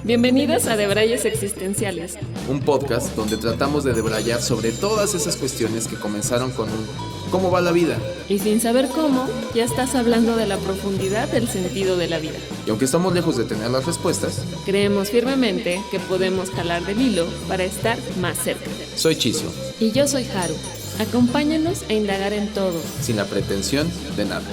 Bienvenidos a Debrayes Existenciales, un podcast donde tratamos de debrayar sobre todas esas cuestiones que comenzaron con un ¿cómo va la vida? Y sin saber cómo, ya estás hablando de la profundidad del sentido de la vida. Y aunque estamos lejos de tener las respuestas, creemos firmemente que podemos jalar del hilo para estar más cerca. Soy Chizo. Y yo soy Haru. Acompáñanos a indagar en todo, sin la pretensión de nada.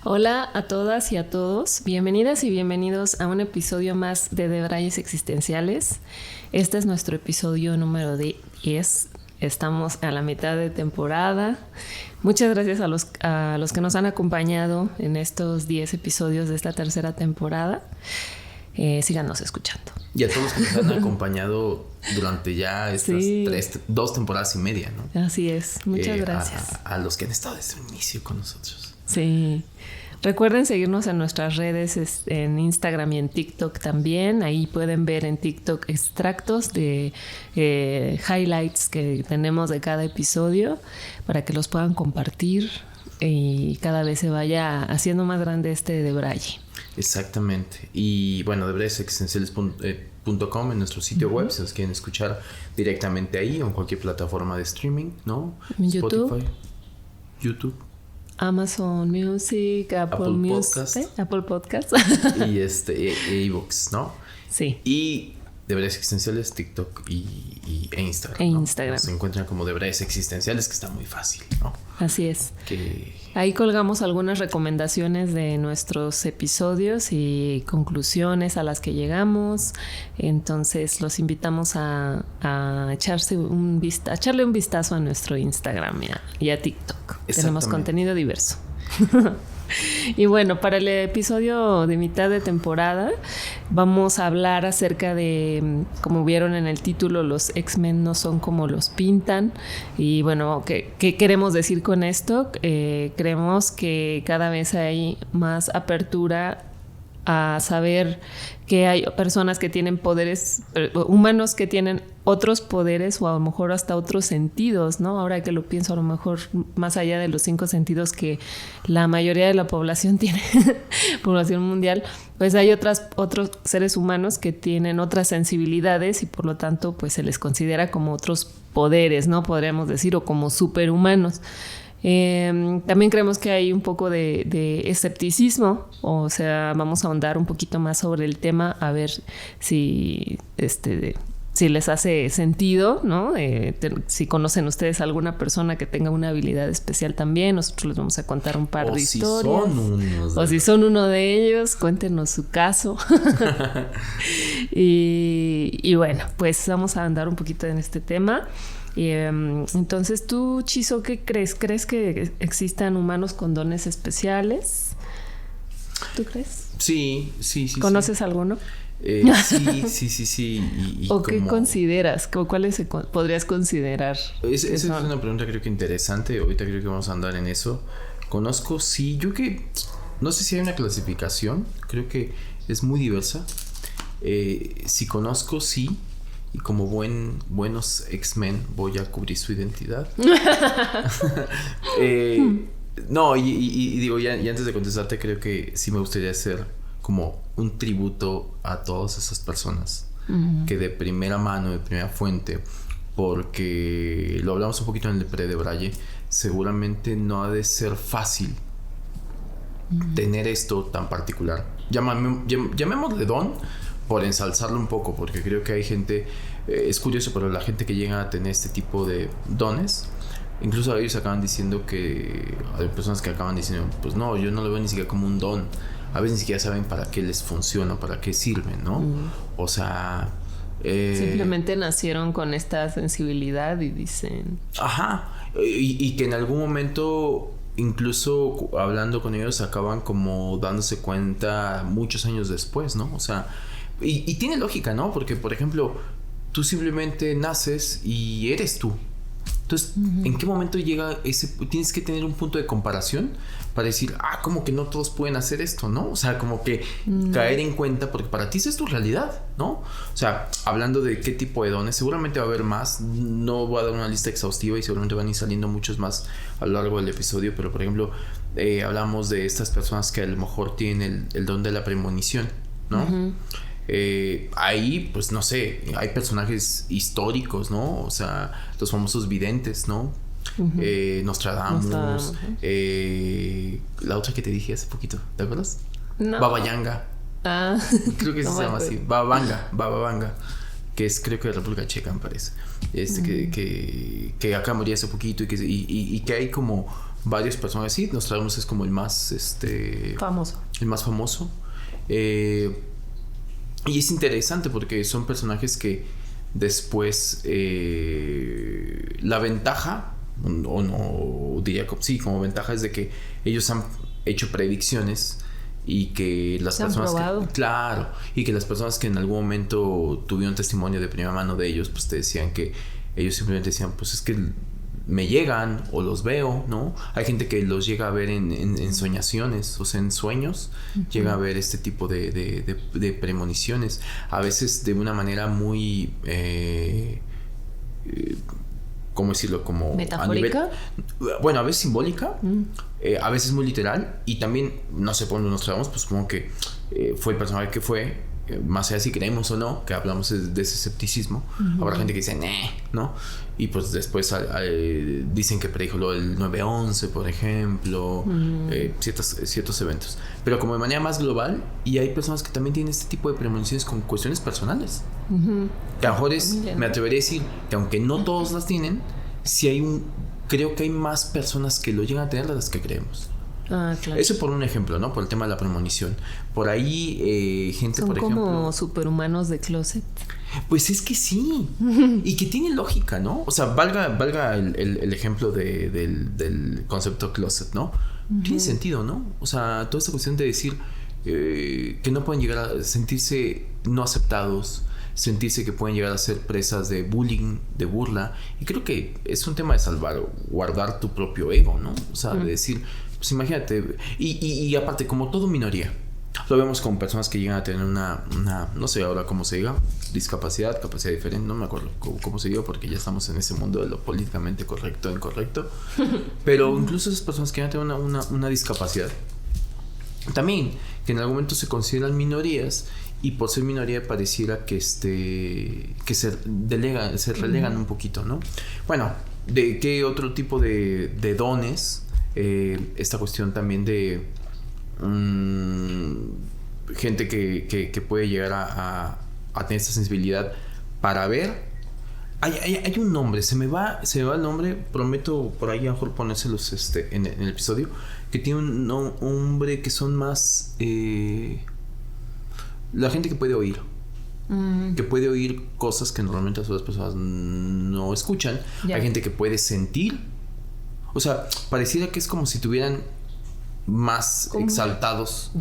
Hola a todas y a todos, bienvenidas y bienvenidos a un episodio más de Debrayes Existenciales. Este es nuestro episodio número 10, estamos a la mitad de temporada. Muchas gracias a los que nos han acompañado en estos 10 episodios de esta tercera temporada. Síganos escuchando. Y a todos los que nos han acompañado durante ya estas 2 temporadas y media, ¿no? Así es, muchas gracias. A los que han estado desde el inicio con nosotros. Sí. Recuerden seguirnos en nuestras redes, en Instagram y en TikTok también. Ahí pueden ver en TikTok extractos de highlights que tenemos de cada episodio para que los puedan compartir y cada vez se vaya haciendo más grande este debraye. Exactamente. Y bueno, debrayesexistenciales.com en nuestro sitio web, si nos quieren escuchar directamente ahí o en cualquier plataforma de streaming, ¿no? YouTube. YouTube. Amazon Music, Apple Music, Apple Podcasts. Y iVoox, ¿no? Sí. Y Debrayes Existenciales, TikTok e Instagram. Instagram. Se encuentran como Debrayes Existenciales, que está muy fácil, ¿no? Así es. Ahí colgamos algunas recomendaciones de nuestros episodios y conclusiones a las que llegamos. Entonces los invitamos a echarle un vistazo a nuestro Instagram y a TikTok. Tenemos contenido diverso. Y bueno, para el episodio de mitad de temporada vamos a hablar acerca de, como vieron en el título, los X-Men no son como los pintan. Y bueno, ¿qué queremos decir con esto? Creemos que cada vez hay más apertura a saber que hay personas que tienen poderes, humanos que tienen otros poderes o a lo mejor hasta otros sentidos, ¿no? Ahora que lo pienso, a lo mejor más allá de los 5 sentidos que la mayoría de la población tiene, población mundial, pues hay otros seres humanos que tienen otras sensibilidades y por lo tanto pues se les considera como otros poderes, ¿no? Podríamos decir, o como superhumanos. También creemos que hay un poco de escepticismo, o sea, vamos a ahondar un poquito más sobre el tema a ver si les hace sentido, ¿no? Si conocen ustedes a alguna persona que tenga una habilidad especial también, nosotros les vamos a contar un par de historias. O si son uno de ellos, cuéntenos su caso. y bueno, pues vamos a andar un poquito en este tema. Entonces tú, Chizo, ¿qué crees? ¿Crees que existan humanos con dones especiales? ¿Tú crees? Sí. ¿Conoces alguno? Sí. ¿O qué consideras? ¿Cuáles podrías considerar? Esa es una pregunta creo que interesante. Ahorita creo que vamos a andar en eso. Conozco, sí. Yo que no sé si hay una clasificación. Creo que es muy diversa. Si conozco, sí. Y como buenos X-Men voy a cubrir su identidad. No, y digo, y antes de contestarte, creo que sí me gustaría hacer como un tributo a todas esas personas que de primera mano, de primera fuente, porque lo hablamos un poquito en el pre-debraye, seguramente no ha de ser fácil tener esto tan particular. Llamémosle don por ensalzarlo un poco, porque creo que hay gente, es curioso, pero la gente que llega a tener este tipo de dones, incluso ellos acaban diciendo que hay personas que acaban diciendo, pues no, yo no lo veo ni siquiera como un don. A veces ni siquiera saben para qué les funciona, para qué sirven, ¿no? O sea... simplemente nacieron con esta sensibilidad y dicen... Ajá. Y que en algún momento, incluso hablando con ellos, acaban como dándose cuenta muchos años después, ¿no? O sea... Y tiene lógica, ¿no? Porque, por ejemplo, tú simplemente naces y eres tú. Entonces, ¿en qué momento llega ese? Tienes que tener un punto de comparación para decir, como que no todos pueden hacer esto, ¿no? O sea, como que caer en cuenta, porque para ti esa es tu realidad, ¿no? O sea, hablando de qué tipo de dones, seguramente va a haber más. No voy a dar una lista exhaustiva y seguramente van a ir saliendo muchos más a lo largo del episodio, pero por ejemplo, hablamos de estas personas que a lo mejor tienen el don de la premonición, ¿no? Ahí, pues no sé, hay personajes históricos, ¿no? O sea, los famosos videntes, ¿no? Nostradamus, la otra que te dije hace poquito, ¿te acuerdas? No. Baba Yanga. Creo que no se llama así. Baba Vanga, que es, creo que de República Checa, me parece. Que acá moría hace poquito y que hay como varios personajes. Sí, Nostradamus es como el más famoso. El más famoso. Y es interesante porque son personajes que después la ventaja, o no diría como ventaja, es de que ellos han hecho predicciones y que las personas claro, y que las personas que en algún momento tuvieron testimonio de primera mano de ellos, pues te decían que ellos simplemente decían, pues es que me llegan o los veo, ¿no? Hay gente que los llega a ver en soñaciones, o sea, en sueños, llega a ver este tipo de premoniciones, a veces de una manera muy ¿cómo decirlo? Como ¿metafórica? Bueno, a veces simbólica, a veces muy literal, y también, no sé por dónde nos trabamos, pues supongo que fue el personaje que fue, más allá si creemos o no, que hablamos de ese escepticismo, habrá gente que dice, ¿no? Y pues después dicen que predijo lo del 9/11, por ejemplo, ciertos eventos. Pero como de manera más global, y hay personas que también tienen este tipo de premoniciones con cuestiones personales. Que a lo mejor me atrevería a decir que aunque no todos las tienen, sí creo que hay más personas que lo llegan a tener de las que creemos. Claro. Eso por un ejemplo, ¿no? Por el tema de la premonición. Por ahí, gente, son por ejemplo... como superhumanos de closet. Pues es que sí. Y que tiene lógica, ¿no? O sea, valga el ejemplo del concepto closet, ¿no? Tiene sentido, ¿no? O sea, toda esta cuestión de decir que no pueden llegar a sentirse no aceptados, sentirse que pueden llegar a ser presas de bullying, de burla. Y creo que es un tema de guardar tu propio ego, ¿no? O sea, de decir... Pues imagínate, y aparte, como todo minoría, lo vemos con personas que llegan a tener una no sé ahora cómo se diga, capacidad diferente, no me acuerdo cómo se diga, porque ya estamos en ese mundo de lo políticamente correcto, incorrecto, pero incluso esas personas que llegan a tener una discapacidad, también, que en algún momento se consideran minorías, y por ser minoría pareciera que se relegan un poquito, ¿no? Bueno, ¿de qué otro tipo de dones? Esta cuestión también de gente que puede llegar a tener esta sensibilidad para ver. Hay un nombre, se me va el nombre, prometo por ahí a lo mejor ponérselos en el episodio, que tiene un nombre que son más la gente que puede oír. Que puede oír cosas que normalmente las otras personas no escuchan. Hay gente que puede sentir. O sea, pareciera que es como si tuvieran más exaltados.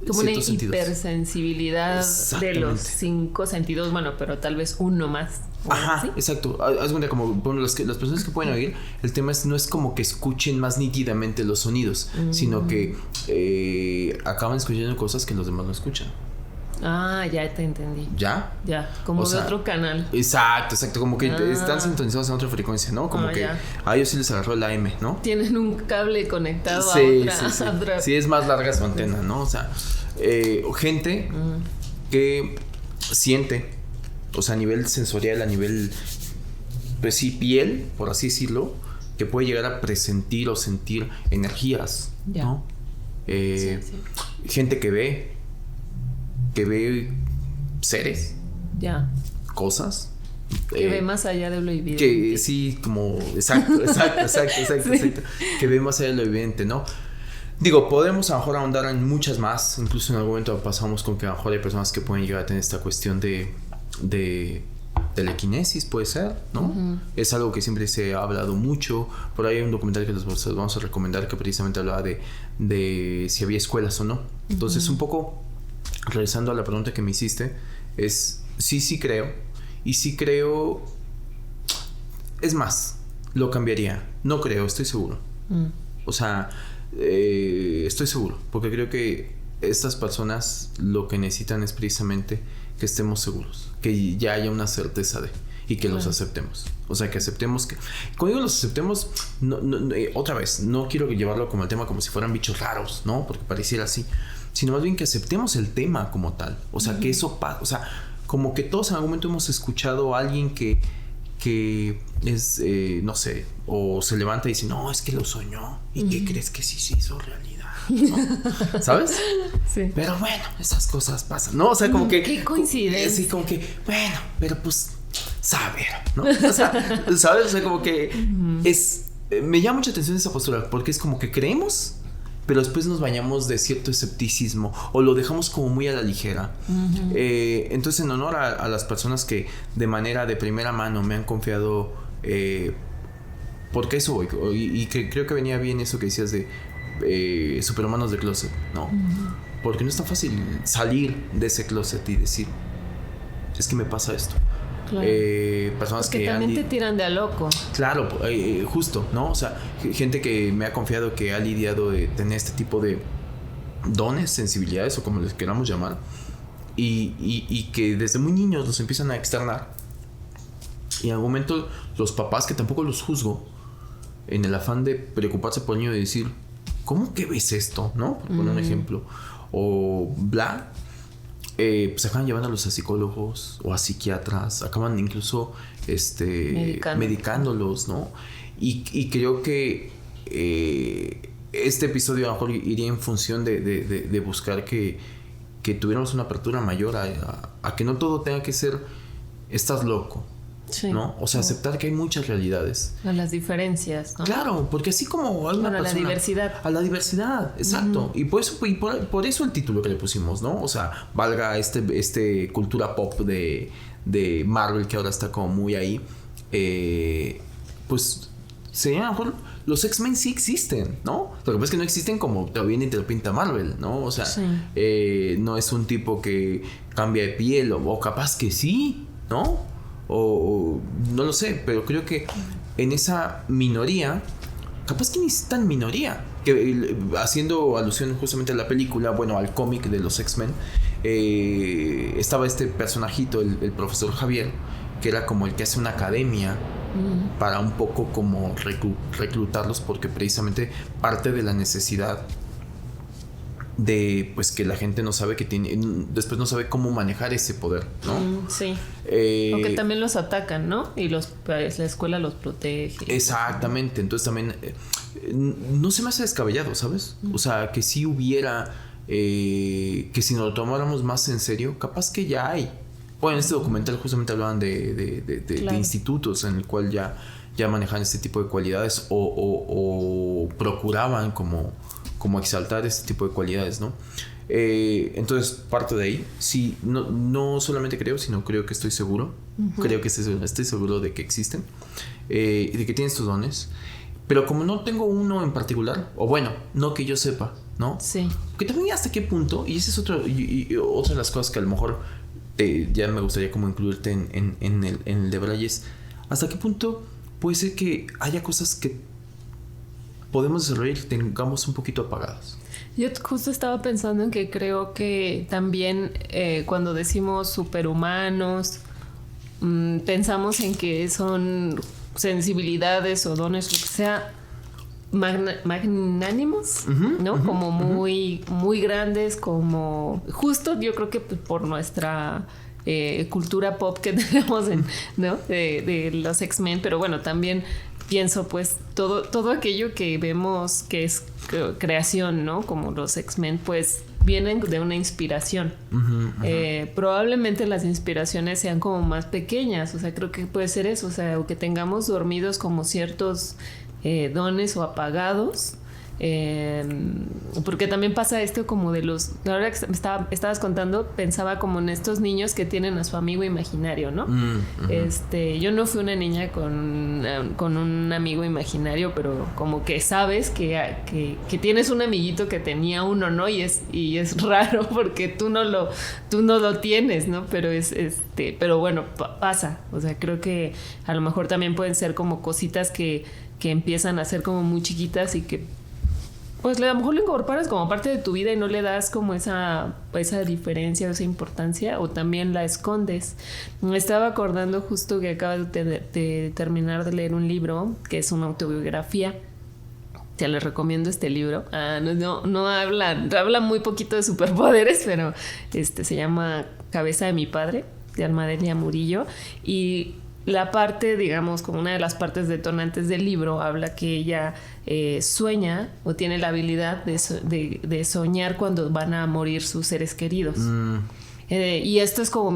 Como una hipersensibilidad de los 5 sentidos, bueno, pero tal vez uno más. Ajá, ¿sí? Exacto. Haz cuenta como bueno, las personas que pueden oír, el tema no es como que escuchen más nítidamente los sonidos, sino que acaban escuchando cosas que los demás no escuchan. Ya te entendí. ¿Ya? Como de otro canal. Exacto, como que están sintonizados en otra frecuencia, ¿no? Como que a ellos sí les agarró la M, ¿no? Tienen un cable conectado a otra. Sí, es más larga su antena, ¿no? O sea, gente que siente, o sea, a nivel sensorial, a nivel, pues sí, piel, por así decirlo, que puede llegar a presentir o sentir energías, ¿no? Gente que ve seres, cosas, que ve más allá de lo evidente, que sí, como exacto, que ve más allá de lo evidente, ¿no? Digo, podemos a lo mejor ahondar en muchas más, incluso en algún momento pasamos con que a lo mejor hay personas que pueden llegar a tener esta cuestión de telequinesis, puede ser, ¿no? Es algo que siempre se ha hablado mucho. Por ahí hay un documental que les vamos a recomendar que precisamente hablaba de si había escuelas o no. Entonces, un poco regresando a la pregunta que me hiciste, es sí creo, y sí creo, es más, lo cambiaría. No creo, estoy seguro. O sea, estoy seguro, porque creo que estas personas lo que necesitan es precisamente que estemos seguros, que ya haya una certeza de, y que los aceptemos. O sea, que aceptemos que... Cuando digo los aceptemos, otra vez, no quiero llevarlo como el tema como si fueran bichos raros, ¿no? Porque pareciera así. Sino más bien que aceptemos el tema como tal. O sea, que eso pasa. O sea, como que todos en algún momento hemos escuchado a alguien que es, no sé, o se levanta y dice, no, es que lo soñó. ¿Y qué crees que sí se hizo realidad? ¿No? ¿Sabes? Sí. Pero bueno, esas cosas pasan, ¿no? O sea, como que... Qué coincidencia. Sí, como que, bueno, pero pues, saber, ¿no? O sea, ¿sabes? O sea, como que es... me llama mucha atención esa postura, porque es como que creemos, pero después nos bañamos de cierto escepticismo o lo dejamos como muy a la ligera. Entonces, en honor a las personas que de manera de primera mano me han confiado, porque eso voy, y que creo que venía bien eso que decías de superhumanos de closet, ¿no? Porque no es tan fácil salir de ese closet y decir, es que me pasa esto. Claro. Personas porque que también te tiran de a loco. Claro, justo, ¿no? O sea, gente que me ha confiado que ha lidiado de tener este tipo de dones, sensibilidades o como les queramos llamar, y que desde muy niños los empiezan a externar. Y en algún momento los papás, que tampoco los juzgo, en el afán de preocuparse por el niño y decir, ¿cómo que ves esto? ¿No? Por poner un ejemplo. O bla. Pues acaban llevándolos a psicólogos o a psiquiatras, acaban incluso medicándolos, ¿no? Y creo que este episodio a lo mejor iría en función de buscar que tuviéramos una apertura mayor a que no todo tenga que ser estás loco. Sí. ¿No? O sea, aceptar que hay muchas realidades. A las diferencias, ¿no? Claro, porque así como hay una persona... A la diversidad. A la diversidad, exacto. Y por eso el título que le pusimos, ¿no? O sea, valga este cultura pop de Marvel que ahora está como muy ahí. Pues sería a lo mejor... Los X-Men sí existen, ¿no? Lo que pasa es que no existen como te lo viene y te lo pinta Marvel, ¿no? O sea, no es un tipo que cambia de piel o capaz que sí, ¿no? O no lo sé, pero creo que en esa minoría, capaz que ni es tan minoría, que haciendo alusión justamente a la película, bueno, al cómic de los X-Men, estaba este personajito, el profesor Javier, que era como el que hace una academia para un poco como reclutarlos, porque precisamente parte de la necesidad de pues que la gente no sabe que tiene, después no sabe cómo manejar ese poder, ¿no? Sí. Porque también los atacan, ¿no? Y la escuela los protege. Exactamente. Entonces también no se me hace descabellado, ¿sabes? O sea, que si hubiera que si nos lo tomáramos más en serio, capaz que ya hay. Bueno, en este documental justamente hablaban de institutos en el cual ya manejan este tipo de cualidades o procuraban como exaltar este tipo de cualidades, ¿no? Entonces, parte de ahí, sí, no solamente creo, sino creo que estoy seguro. Creo que estoy seguro de que existen y de que tienen estos dones. Pero como no tengo uno en particular, o bueno, no que yo sepa, ¿no? Sí. Que también hasta qué punto, y esa es otra de las cosas que a lo mejor ya me gustaría como incluirte en el de Brayes, hasta qué punto puede ser que haya cosas que podemos desarrollar y tengamos un poquito apagadas. Yo justo estaba pensando en que creo que también cuando decimos superhumanos, pensamos en que son sensibilidades o dones, lo que sea, magnánimos, ¿no? Como muy, muy grandes, como justo yo creo que por nuestra cultura pop que tenemos, ¿no? De los X-Men, pero bueno, también pienso pues todo aquello que vemos que es creación, ¿no? Como los X-Men, pues vienen de una inspiración. Probablemente las inspiraciones sean como más pequeñas, o sea, creo que puede ser eso, o sea, o que tengamos dormidos como ciertos dones o apagados Porque también pasa esto como de los... Ahora que estabas contando, pensaba como en estos niños que tienen a su amigo imaginario, ¿no? Yo no fui una niña con un amigo imaginario, pero como que sabes que tienes un amiguito que tenía uno, ¿no? Y es raro porque tú no lo tienes, ¿no? Pero bueno, pasa. O sea, creo que a lo mejor también pueden ser como cositas que empiezan a ser como muy chiquitas y que pues a lo mejor lo incorporas como parte de tu vida y no le das como esa diferencia o esa importancia, o también la escondes. Me estaba acordando justo que acabo de terminar de leer un libro que es una autobiografía. Te les recomiendo este libro. No habla muy poquito de superpoderes, pero se llama Cabeza de mi padre, de Almadelia Murillo. Y la parte, digamos, como una de las partes detonantes del libro, habla que ella sueña o tiene la habilidad de soñar cuando van a morir sus seres queridos. Y esto es como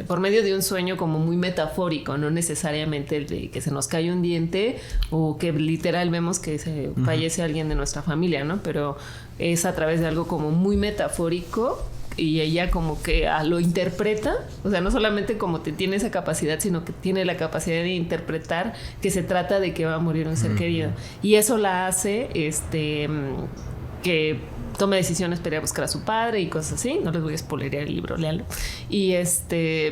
por medio de un sueño como muy metafórico, no necesariamente el de que se nos cae un diente o que literal vemos que se fallece alguien de nuestra familia, ¿no? Pero es a través de algo como muy metafórico. Y ella como que lo interpreta, o sea, no solamente como tiene esa capacidad, sino que tiene la capacidad de interpretar que se trata de que va a morir un ser querido. Y eso la hace que tome decisiones para ir a buscar a su padre y cosas así. No les voy a spoilerear el libro, léanlo. Y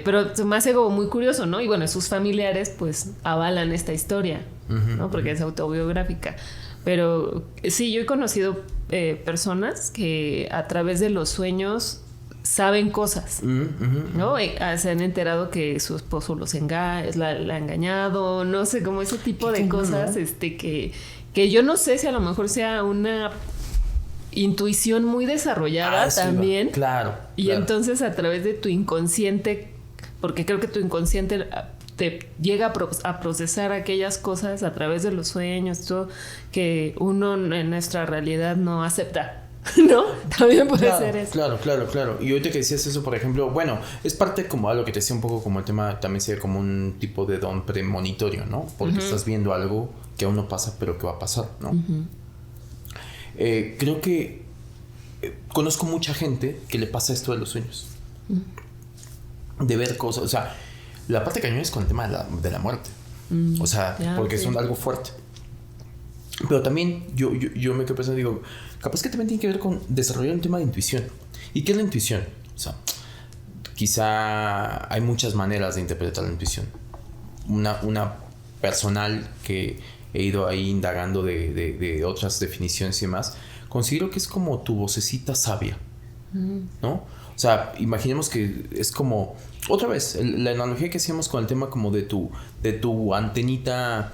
pero se me hace como muy curioso, ¿no? Y bueno, sus familiares pues avalan esta historia, ¿no? Porque es autobiográfica. Pero sí, yo he conocido personas que a través de los sueños saben cosas, ¿no? Se han enterado que su esposo la ha engañado, no sé, como ese tipo de cosas, ¿no? Que yo no sé si a lo mejor sea una intuición muy desarrollada también. Claro. Y entonces a través de tu inconsciente, porque creo que tu inconsciente te llega a procesar aquellas cosas a través de los sueños, todo, que uno en nuestra realidad no acepta, ¿no? También puede ser eso. Claro. Y ahorita que decías eso, por ejemplo, bueno, es parte como algo que te decía un poco como el tema, también sería como un tipo de don premonitorio, ¿no? Porque estás viendo algo que aún no pasa, pero que va a pasar, ¿no? Creo que conozco mucha gente que le pasa esto de los sueños. De ver cosas, o sea, la parte cañón es con el tema de la muerte. O sea, porque es algo fuerte. Pero también yo me quedo pensando, digo, capaz que también tiene que ver con desarrollar un tema de intuición. ¿Y qué es la intuición? O sea, quizá hay muchas maneras de interpretar la intuición. Una personal que he ido ahí indagando de otras definiciones y demás, considero que es como tu vocecita sabia, ¿no? O sea, imaginemos que es como, otra vez, la analogía que hacíamos con el tema como de tu antenita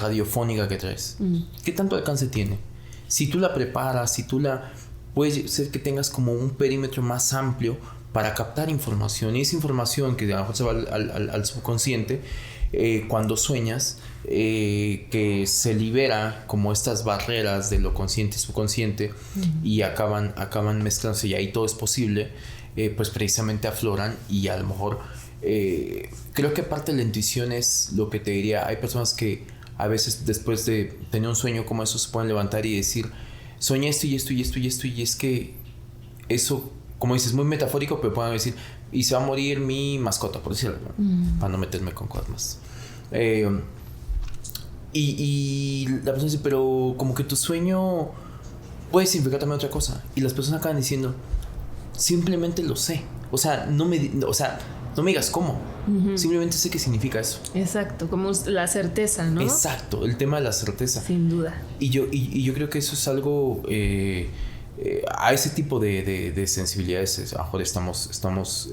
radiofónica que traes. ¿Qué tanto alcance tiene? Si tú la preparas, puede ser que tengas como un perímetro más amplio para captar información, y esa información que a lo mejor se va al subconsciente, cuando sueñas, que se libera como estas barreras de lo consciente y subconsciente, y acaban mezclándose, y ahí todo es posible, pues precisamente afloran. Y a lo mejor creo que parte de la intuición es lo que te diría. Hay personas que a veces después de tener un sueño como eso se pueden levantar y decir, soñé esto y esto y esto y esto, y es que eso, como dices, muy metafórico, pero pueden decir, y se va a morir mi mascota, por decirlo, para no meterme con cosas más. Y la persona dice, pero como que tu sueño puede significar también otra cosa. Y las personas acaban diciendo, simplemente lo sé. O sea, no me digas cómo. Simplemente sé qué significa eso. Exacto, como la certeza, ¿no? Exacto, el tema de la certeza. Sin duda. Y yo creo que eso es algo... a ese tipo de sensibilidades, a lo mejor estamos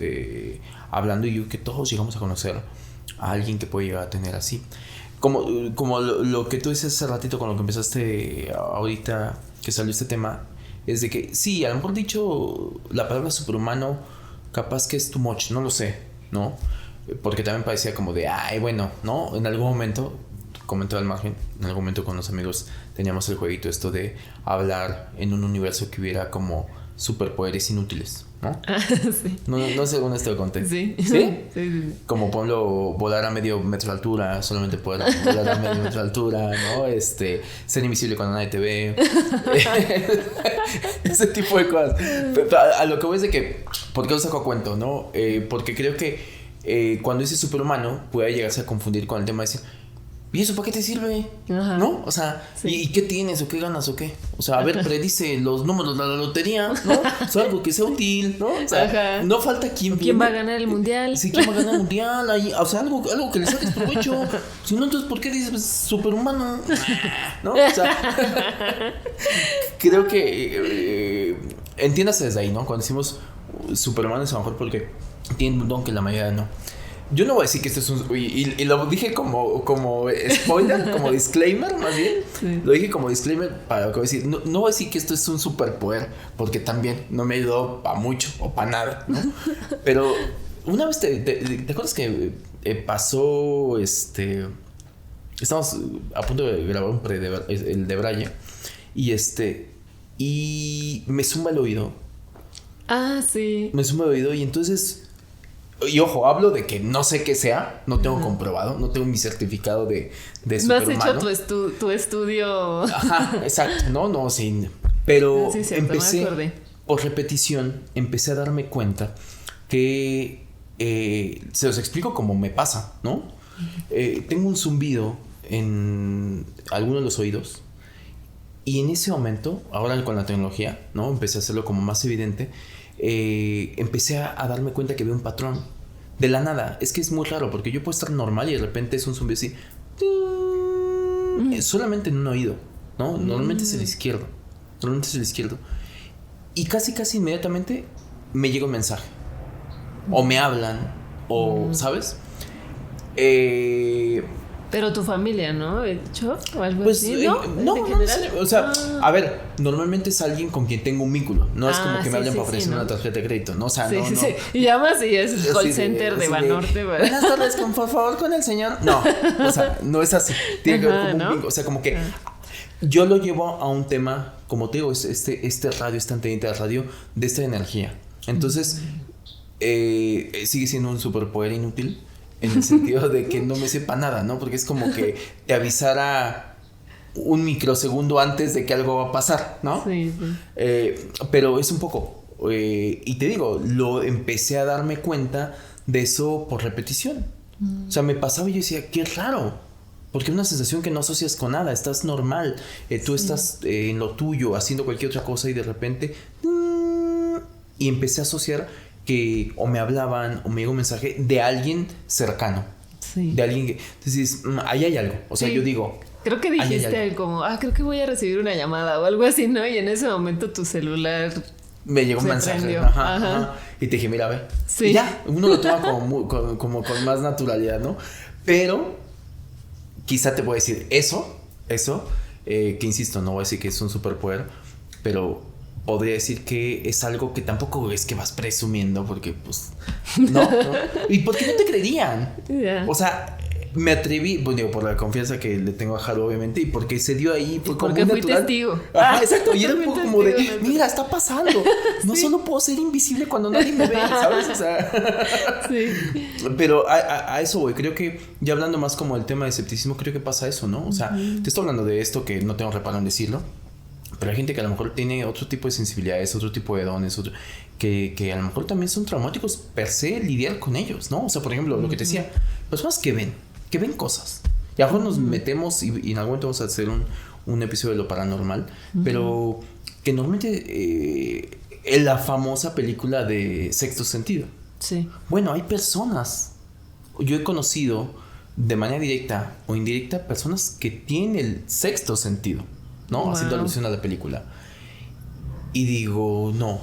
hablando, y yo creo que todos llegamos a conocer a alguien que puede llegar a tener así. Como lo que tú dices hace ratito con lo que empezaste ahorita que salió este tema, es de que sí, a lo mejor dicho la palabra superhumano capaz que es too much, no lo sé, ¿no? Porque también parecía como de, ay, bueno, ¿no? En algún momento, comento al margen, en algún momento con los amigos teníamos el jueguito esto de hablar en un universo que hubiera como superpoderes inútiles, ¿no? Sí. No sé dónde te lo conté. Sí. ¿Sí? Sí. Como por ejemplo, volar a medio metro de altura, solamente poder volar a medio metro de altura, ¿no? Ser invisible cuando nadie te ve. Ese tipo de cosas. Pero a lo que voy es de que, ¿por qué lo saco a cuento, no? Porque creo que cuando dices superhumano puede llegarse a confundir con el tema de decir, ¿y eso para qué te sirve? Ajá. ¿No? O sea, Sí. ¿y qué tienes o qué ganas o qué? O sea, a ver, predice los números de la lotería, ¿no? O sea, algo que sea útil, ¿no? O sea, Ajá. no falta quien ¿Quién va a ganar el mundial? Sí, ¿quién va a ganar el mundial? Ahí, o sea, algo que le saques provecho. Si no, entonces, ¿por qué dices pues, superhumano? ¿No? O sea, creo que entiéndase desde ahí, ¿no? Cuando decimos superhumano es a lo mejor porque tienen un don que la mayoría no. Yo no voy a decir que esto es un... Y lo dije como spoiler, como disclaimer, más bien. Sí. Lo dije como disclaimer para lo que voy a decir. No voy a decir que esto es un superpoder, porque también no me ayudó para mucho o para nada, ¿no? Pero una vez ¿te acuerdas que pasó estamos a punto de grabar el de Braille y me zumba el oído. Ah, sí. Me zumba el oído y entonces... Y ojo, hablo de que no sé qué sea, no tengo comprobado, no tengo mi certificado de No has superhumano. hecho tu estudio. Ajá, exacto, no, sí. Pero Sí, cierto, empecé, me acordé. por repetición, empecé a darme cuenta que, se los explico como me pasa, ¿no? Tengo un zumbido en alguno de los oídos y en ese momento, ahora con la tecnología, ¿no? Empecé a hacerlo como más evidente. Empecé a darme cuenta que veo un patrón de la nada. Es que es muy raro porque yo puedo estar normal y de repente es un zumbido así solamente en un oído, ¿no? Normalmente es el izquierdo. Y casi inmediatamente me llega un mensaje o me hablan o ¿sabes? Pero tu familia, ¿no? ¿He dicho? O algo Pues así, ¿no? no, ¿En general? o sea, a ver, normalmente es alguien con quien tengo un vínculo. No es como que sí, me hablen para sí, ofrecer ¿no? una tarjeta de crédito, ¿no? O sea, Sí, no. sí. Y llamas y es el call Así center de así Banorte. Buenas tardes, por favor, con el señor. No, o sea, no es así. Tiene que ver como un vínculo. O sea, como que yo lo llevo a un tema, como te digo, este radio, esta antenita de radio, de esta energía. Entonces, sigue siendo un superpoder inútil. En el sentido de que no me sepa nada, ¿no? Porque es como que te avisara un microsegundo antes de que algo va a pasar, ¿no? Sí. Pero es un poco. Y te digo, lo empecé a darme cuenta de eso por repetición. O sea, me pasaba y yo decía, qué raro. Porque es una sensación que no asocias con nada. Estás normal. Tú estás en lo tuyo, haciendo cualquier otra cosa y de repente... Y empecé a asociar que o me hablaban o me llegó un mensaje de alguien cercano. Sí. De alguien que... Entonces, ahí hay algo. O sea, yo digo... Creo que dijiste como, creo que voy a recibir una llamada o algo así, ¿no? Y en ese momento tu celular... Me llegó un mensaje. Prendió. Ajá. Y te dije, mira, ve. Sí. Y ya, uno lo toma como con más naturalidad, ¿no? Pero quizá te voy a decir eso, que insisto, no voy a decir que es un superpoder, pero podría decir que es algo que tampoco es que vas presumiendo porque pues no. Y porque no te creerían. Yeah. O sea, me atreví, pues digo, por la confianza que le tengo a Jaro, obviamente, y porque se dio ahí, fue como porque fui natural. testigo. Ajá, exacto, y era un poco como de, testigo, mira, está pasando. No solo puedo ser invisible cuando nadie me ve, ¿sabes? O sea, sí. Pero a eso voy, creo que ya hablando más como el tema de escepticismo, creo que pasa eso, ¿no? O sea, te estoy hablando de esto que no tengo reparo en decirlo, pero hay gente que a lo mejor tiene otro tipo de sensibilidades, otro tipo de dones, que a lo mejor también son traumáticos per se lidiar con ellos, ¿no? O sea, por ejemplo, lo que te decía, personas que ven cosas. Y a lo mejor nos metemos y en algún momento vamos a hacer un episodio de lo paranormal, pero que normalmente en la famosa película de Sexto Sentido. Sí. Bueno, hay personas, yo he conocido de manera directa o indirecta personas que tienen el sexto sentido, ¿no? Wow. Haciendo alusión a la película. Y digo, no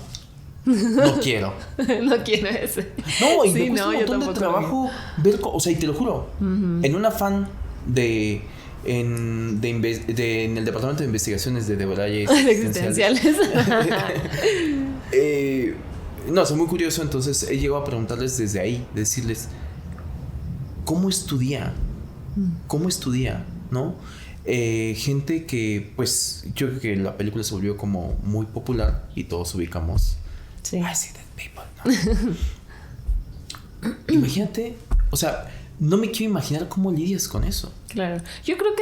quiero. No quiero ese. No, y sí, me cuesta un montón de trabajo ver, o sea, y te lo juro, en un afán en el departamento de investigaciones de debrayes existenciales. No, soy muy curioso, entonces he llegado a preguntarles desde ahí, decirles, ¿cómo estudia? ¿No? Gente que, pues, yo creo que la película se volvió como muy popular y todos ubicamos. Sí. I see dead people, ¿no? Imagínate, o sea, no me quiero imaginar cómo lidias con eso. Claro. Yo creo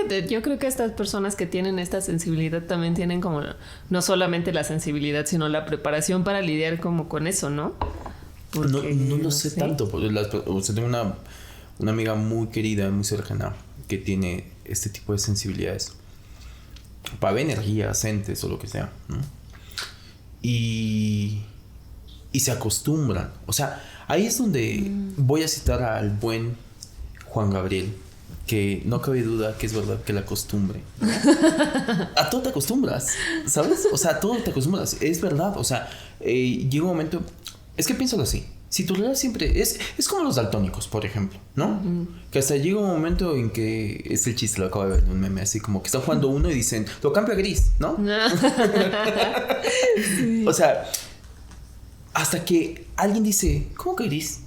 que estas personas que tienen esta sensibilidad también tienen como no solamente la sensibilidad, sino la preparación para lidiar como con eso, ¿no? Porque, no lo sé tanto. Porque o sea, tengo una amiga muy querida, muy cercana, que tiene este tipo de sensibilidades. Para ver energías, entes o lo que sea, ¿no? Y se acostumbran. O sea, ahí es donde voy a citar al buen Juan Gabriel, que no cabe duda que es verdad que la costumbre, ¿no? A todo te acostumbras, ¿sabes? O sea, a todo te acostumbras, es verdad. O sea, llega un momento, es que piénsalo así. Si tu realidad siempre es como los daltónicos, por ejemplo, ¿no? Que hasta llega un momento en que es el chiste, lo acabo de ver en un meme, así como que están jugando uno y dicen, lo cambio a gris, ¿no? Sí. O sea, hasta que alguien dice, ¿cómo que gris?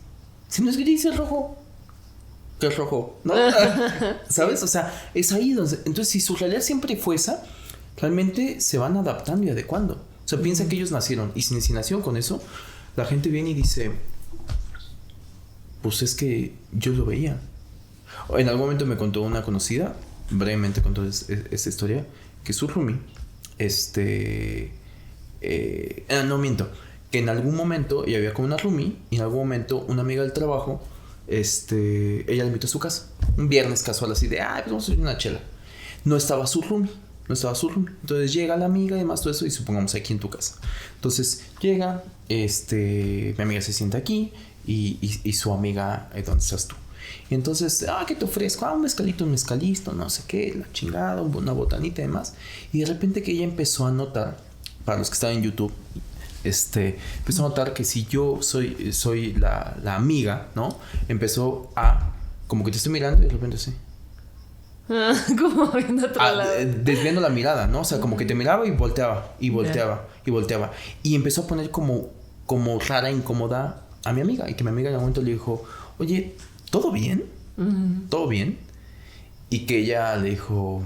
Si no es gris, es rojo. ¿Qué es rojo? ¿No? ¿Sabes? O sea, es ahí donde... Entonces, si su realidad siempre fue esa, realmente se van adaptando y adecuando. O sea, piensa que ellos nacieron. Y si nacieron con eso, la gente viene y dice, pues es que yo lo veía. En algún momento me contó una conocida, brevemente contó esta historia, que su roomie, no miento, que en algún momento ella había con una roomie y en algún momento una amiga del trabajo, ella la invitó a su casa un viernes casual, así de pues vamos a ir a una chela. No estaba su roomie. Entonces llega la amiga y demás todo eso, y supongamos aquí en tu casa. Entonces llega, mi amiga se sienta aquí y su amiga, ¿dónde estás tú? Y entonces, ¿qué te ofrezco? Un mezcalito, no sé qué, la chingada, una botanita y demás. Y de repente que ella empezó a notar, para los que estaban en YouTube, empezó a notar que si yo soy la amiga, ¿no? Empezó a, como que te estoy mirando y de repente así. Como viendo a otro lado. Desviando la mirada, ¿no? O sea, como que te miraba y volteaba. Y empezó a poner como rara, incómoda a mi amiga. Y que mi amiga en un momento le dijo, oye, ¿todo bien? ¿Todo bien? Y que ella le dijo,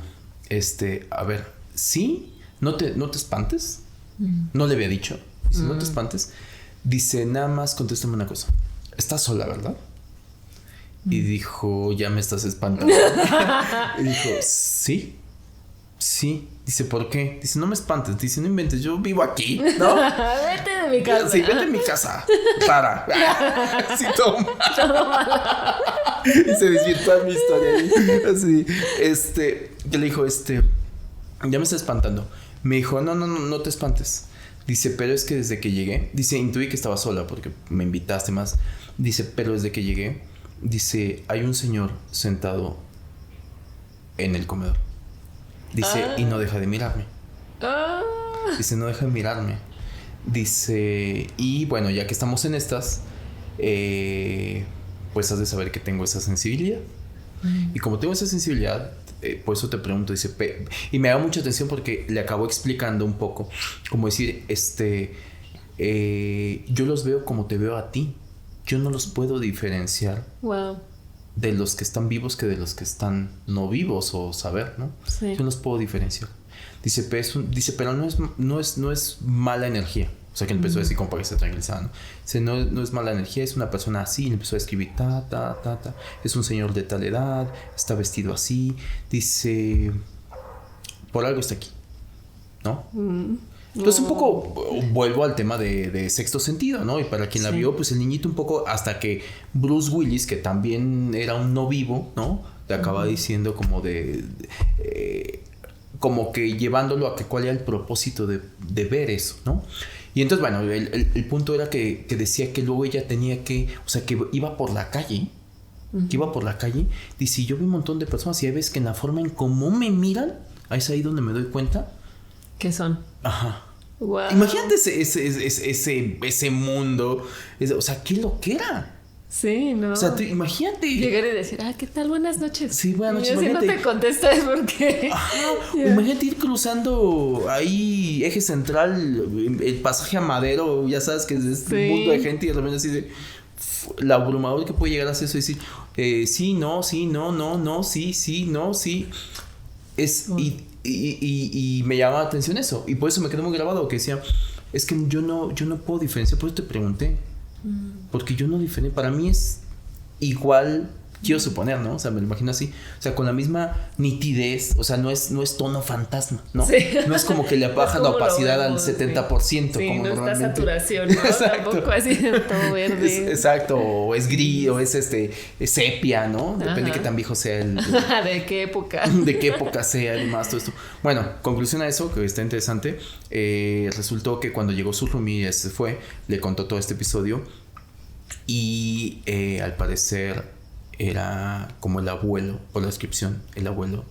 a ver, ¿sí? ¿No te espantes? No le había dicho. Dice, no te espantes. Dice, nada más contéstame una cosa. ¿Estás sola, verdad? Y dijo, ya me estás espantando. Y dijo, sí. Dice, ¿por qué? Dice, no me espantes. Dice, no inventes, yo vivo aquí, ¿no? Vete de mi casa. Sí, vete de mi casa. Rara. Sí, todo mal. Y se desvirtuó mi historia. Así. Yo le dijo, ya me está espantando. Me dijo, no te espantes. Dice, pero es que desde que llegué, dice, intuí que estaba sola porque me invitaste más. Dice, pero desde que llegué, dice, hay un señor sentado en el comedor. Dice, y no deja de mirarme. Dice, no deja de mirarme. Dice, y bueno, ya que estamos en estas, pues has de saber que tengo esa sensibilidad. Y como tengo esa sensibilidad, por eso te pregunto, dice, y me da mucha atención porque le acabo explicando un poco, como decir, yo los veo como te veo a ti. Yo no los puedo diferenciar de los que están vivos que de los que están no vivos o saber, ¿no? Sí. Yo no los puedo diferenciar. Dice, pero no es mala energía. O sea, que empezó a decir como para que se tranquilizara, ¿no? Dice, no es mala energía, es una persona así. Y empezó a escribir, es un señor de tal edad, está vestido así. Dice, por algo está aquí, ¿no? Entonces un poco vuelvo al tema de Sexto Sentido, ¿no? Y para quien la vio, pues el niñito un poco, hasta que Bruce Willis, que también era un no vivo, ¿no? Le acaba diciendo como como que llevándolo a que cuál era el propósito de ver eso, ¿no? Y entonces, bueno, el punto era que decía que luego ella tenía que, o sea, que iba por la calle, dice, yo vi un montón de personas y hay veces que en la forma en cómo me miran, es ahí donde me doy cuenta. ¿Qué son? Ajá. Wow. Imagínate ese mundo, o sea, qué loquera. Sí, ¿no? O sea, imagínate. Llegar y decir, ¿qué tal? Buenas noches. Sí, buenas noches. Y si no te contestas es porque... Ajá. Imagínate ir cruzando ahí, eje central, el pasaje a Madero, ya sabes que es un mundo de gente y de repente así de... La abrumador que puede llegar a hacer eso y decir, sí, no, sí, no, sí. Y me llamaba la atención eso. Y por eso me quedó muy grabado, que decía, es que yo no puedo diferenciar. Por eso te pregunté. Porque yo no diferencio. Para mí es igual, quiero suponer, ¿no? O sea, me lo imagino así. O sea, con la misma nitidez. O sea, no es tono fantasma, ¿no? Sí. No es como que le bajan la opacidad al 70%. Sí, como no está saturación, ¿no? Tampoco así de todo verde. Exacto. O es gris, o es sepia, ¿no? Depende de qué tan viejo sea el... ¿De qué época? De qué época sea, además, todo esto. Bueno, conclusión a eso, que está interesante. Resultó que cuando llegó su roomie, se fue, le contó todo este episodio. Y al parecer era como el abuelo, por la descripción, el abuelo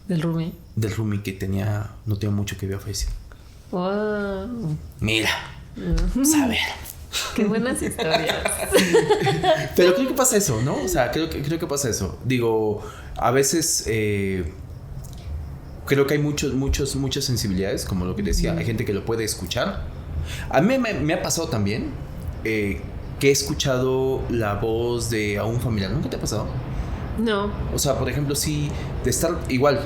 del roomie que no tenía mucho que había fallecido. Wow. Mira, a ver. Qué buenas historias. Pero creo que pasa eso, ¿no? O sea, creo que pasa eso. Digo, a veces creo que hay muchas sensibilidades, como lo que decía. Hay gente que lo puede escuchar. A mí me ha pasado también que he escuchado la voz de a un familiar. ¿Nunca te ha pasado? No. O sea, por ejemplo, sí, de estar igual.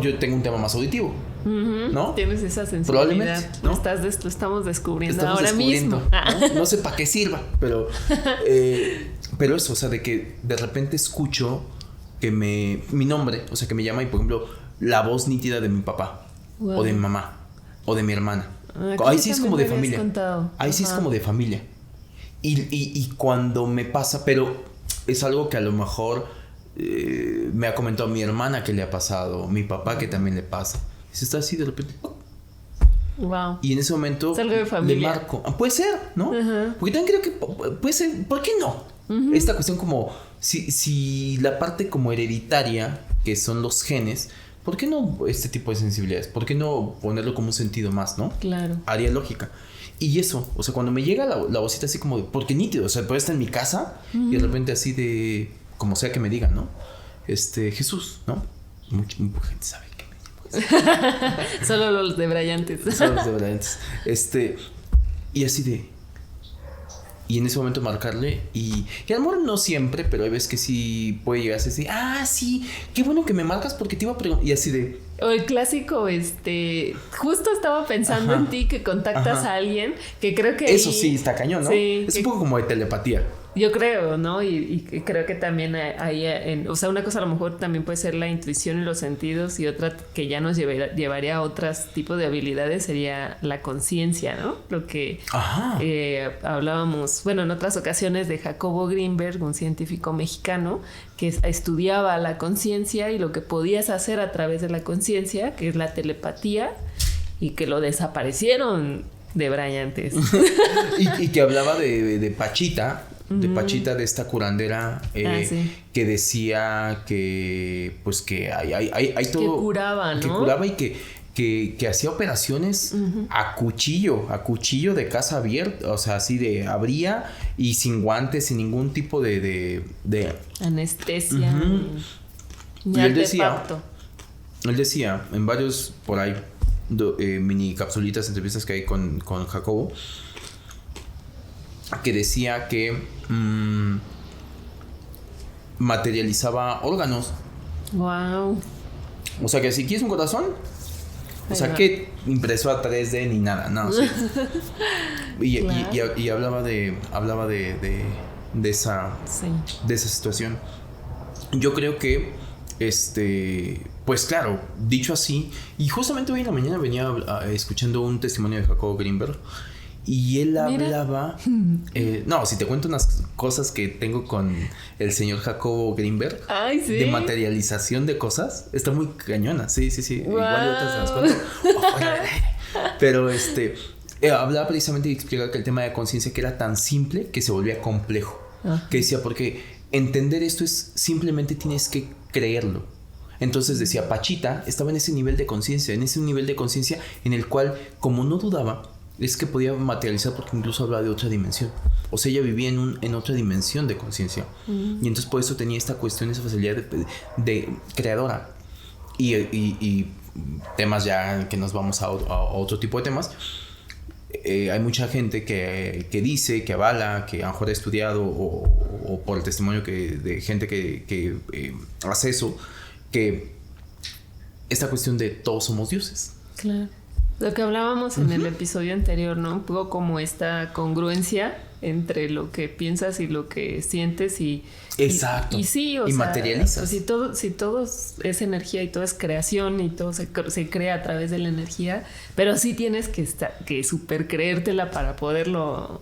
Yo tengo un tema más auditivo, ¿no? Tienes esa sensibilidad. Probablemente, ¿no? Lo estamos descubriendo ahora mismo. No sé para qué sirva, pero eso, o sea, de que de repente escucho que mi nombre, o sea, que me llama y, por ejemplo, la voz nítida de mi papá, o de mi mamá, o de mi hermana. Ahí sí es como de familia. Ahí sí es como de familia. Y cuando me pasa, pero es algo que a lo mejor me ha comentado mi hermana que le ha pasado, mi papá que también le pasa. Y se está así de repente. Wow. Y en ese momento es algo de familia. Le marco. Puede ser, ¿no? Porque también creo que puede ser. ¿Por qué no? Esta cuestión como si la parte como hereditaria, que son los genes, ¿por qué no este tipo de sensibilidades? ¿Por qué no ponerlo como un sentido más, no? Claro. Haría lógica. Y eso, o sea, cuando me llega la vocita así como de, porque nítido, o sea, puede estar en mi casa y de repente así de, como sea que me digan, ¿no? Jesús, ¿no? Mucha gente sabe que me llamo. Solo los debrayantes. Solo los debrayantes. Y así de, y en ese momento marcarle y a lo mejor no siempre, pero hay veces que sí puede llegar a decir, sí, qué bueno que me marcas porque te iba a preguntar, y así de... O el clásico, justo estaba pensando en ti, que contactas a alguien, que creo que eso sí, está cañón, ¿no? Sí, es un poco como de telepatía. Yo creo, ¿no? Y creo que también hay, o sea, una cosa a lo mejor también puede ser la intuición y los sentidos, y otra que ya nos llevaría a otros tipos de habilidades sería la conciencia, ¿no? Lo que hablábamos, bueno, en otras ocasiones, de Jacobo Greenberg, un científico mexicano que estudiaba la conciencia y lo que podías hacer a través de la conciencia, que es la telepatía, y que lo desaparecieron debrayantes. y que hablaba de Pachita. De Pachita, de esta curandera que decía que pues que hay todo, que curaba, ¿no? Que curaba y que hacía operaciones a cuchillo de casa abierta, o sea, así de abría y sin guantes, sin ningún tipo de anestesia. Y él decía en varios por ahí mini capsulitas, entrevistas que hay con Jacobo, que decía que materializaba órganos. Wow. O sea, que si quieres un corazón, o sea, que impresora 3D ni nada, no. Sí. Y hablaba de esa situación. Yo creo que pues claro, dicho así, y justamente hoy en la mañana venía escuchando un testimonio de Jacobo Greenberg. Y él hablaba... no, si te cuento unas cosas que tengo con el señor Jacobo Greenberg. Ay, sí. De materialización de cosas. Está muy cañona. Sí. Wow. Igual otras se las cuento. Pero hablaba precisamente y explicaba que el tema de conciencia, que era tan simple que se volvía complejo. Que decía, porque entender esto es simplemente tienes que creerlo. Entonces decía, Pachita estaba en ese nivel de conciencia. En ese nivel de conciencia en el cual, como no dudaba, es que podía materializar, porque incluso hablaba de otra dimensión. O sea, ella vivía en otra dimensión de conciencia. Y entonces por eso tenía esta cuestión, esa facilidad de creadora. Y temas ya que nos vamos a otro tipo de temas. Hay mucha gente que dice, que avala, que a lo mejor ha estudiado o por el testimonio de gente que hace eso, que esta cuestión de todos somos dioses. Claro. Lo que hablábamos en el episodio anterior, ¿no? Un poco como esta congruencia entre lo que piensas y lo que sientes y... Exacto. Y sí, o y sea, materializas. Si todo es energía y todo es creación y todo se crea a través de la energía, pero sí tienes que super creértela para poderlo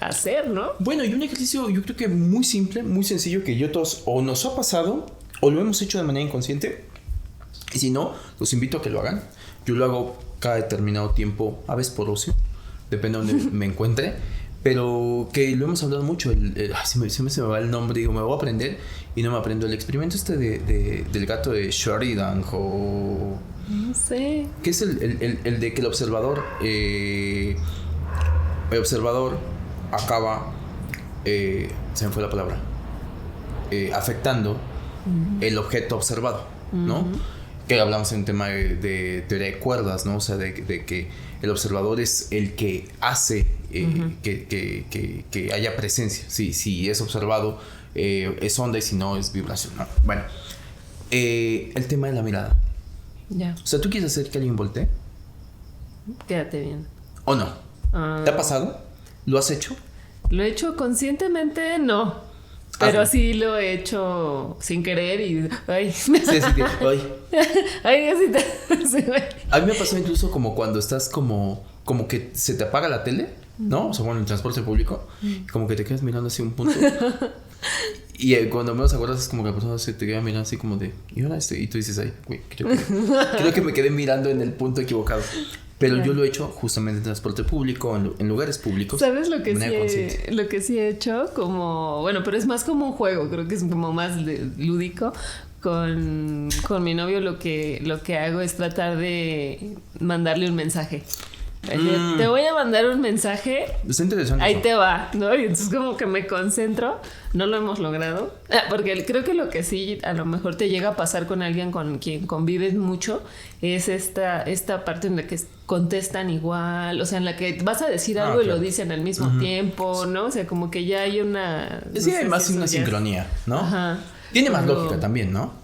hacer, ¿no? Bueno, y un ejercicio yo creo que muy simple, muy sencillo, que yo todos o nos ha pasado o lo hemos hecho de manera inconsciente, y si no, los invito a que lo hagan. Yo lo hago cada determinado tiempo, a veces por ocio, depende de donde me encuentre, pero que lo hemos hablado mucho. Se me va el nombre, digo, me voy a aprender y no me aprendo. El experimento del gato de Sheridan o... No sé. Que es el de que el observador acaba, se me fue la palabra, afectando el objeto observado, ¿no? Que hablamos en un tema de teoría de cuerdas, ¿no? O sea, de que el observador es el que hace que haya presencia. Si es observado, es onda, y si no, es vibración, ¿no? Bueno, el tema de la mirada. Ya. O sea, ¿tú quieres hacer que alguien voltee? Quédate bien. ¿O no? ¿Te ha pasado? ¿Lo has hecho? Lo he hecho conscientemente, no. Pero sí lo he hecho sin querer y... Ay. Sí, ay. Ay, Diosita. Sí, a mí me pasó incluso como cuando estás como que se te apaga la tele, ¿no? O sea, bueno, en el transporte público, como que te quedas mirando así un punto. Y cuando menos acuerdas es como que la persona se te queda mirando así como de... ¿Y ahora esto? Y tú dices, ay, güey, creo que me quedé mirando en el punto equivocado. Pero yo lo he hecho justamente en transporte público, en lugares públicos. ¿Sabes lo que sí he hecho? Como, bueno, pero es más como un juego, creo que es como más lúdico. Con mi novio lo que hago es tratar de mandarle un mensaje. Te voy a mandar un mensaje. Está interesante. Ahí te va, ¿no? Y entonces como que me concentro. No lo hemos logrado. Porque creo que lo que sí a lo mejor te llega a pasar con alguien con quien convives mucho es esta parte en la que contestan igual. O sea, en la que vas a decir algo y lo dicen al mismo tiempo, ¿no? O sea, como que ya hay una... Sí, hay más una sincronía, ¿no? Ajá. Tiene más lógica también, ¿no?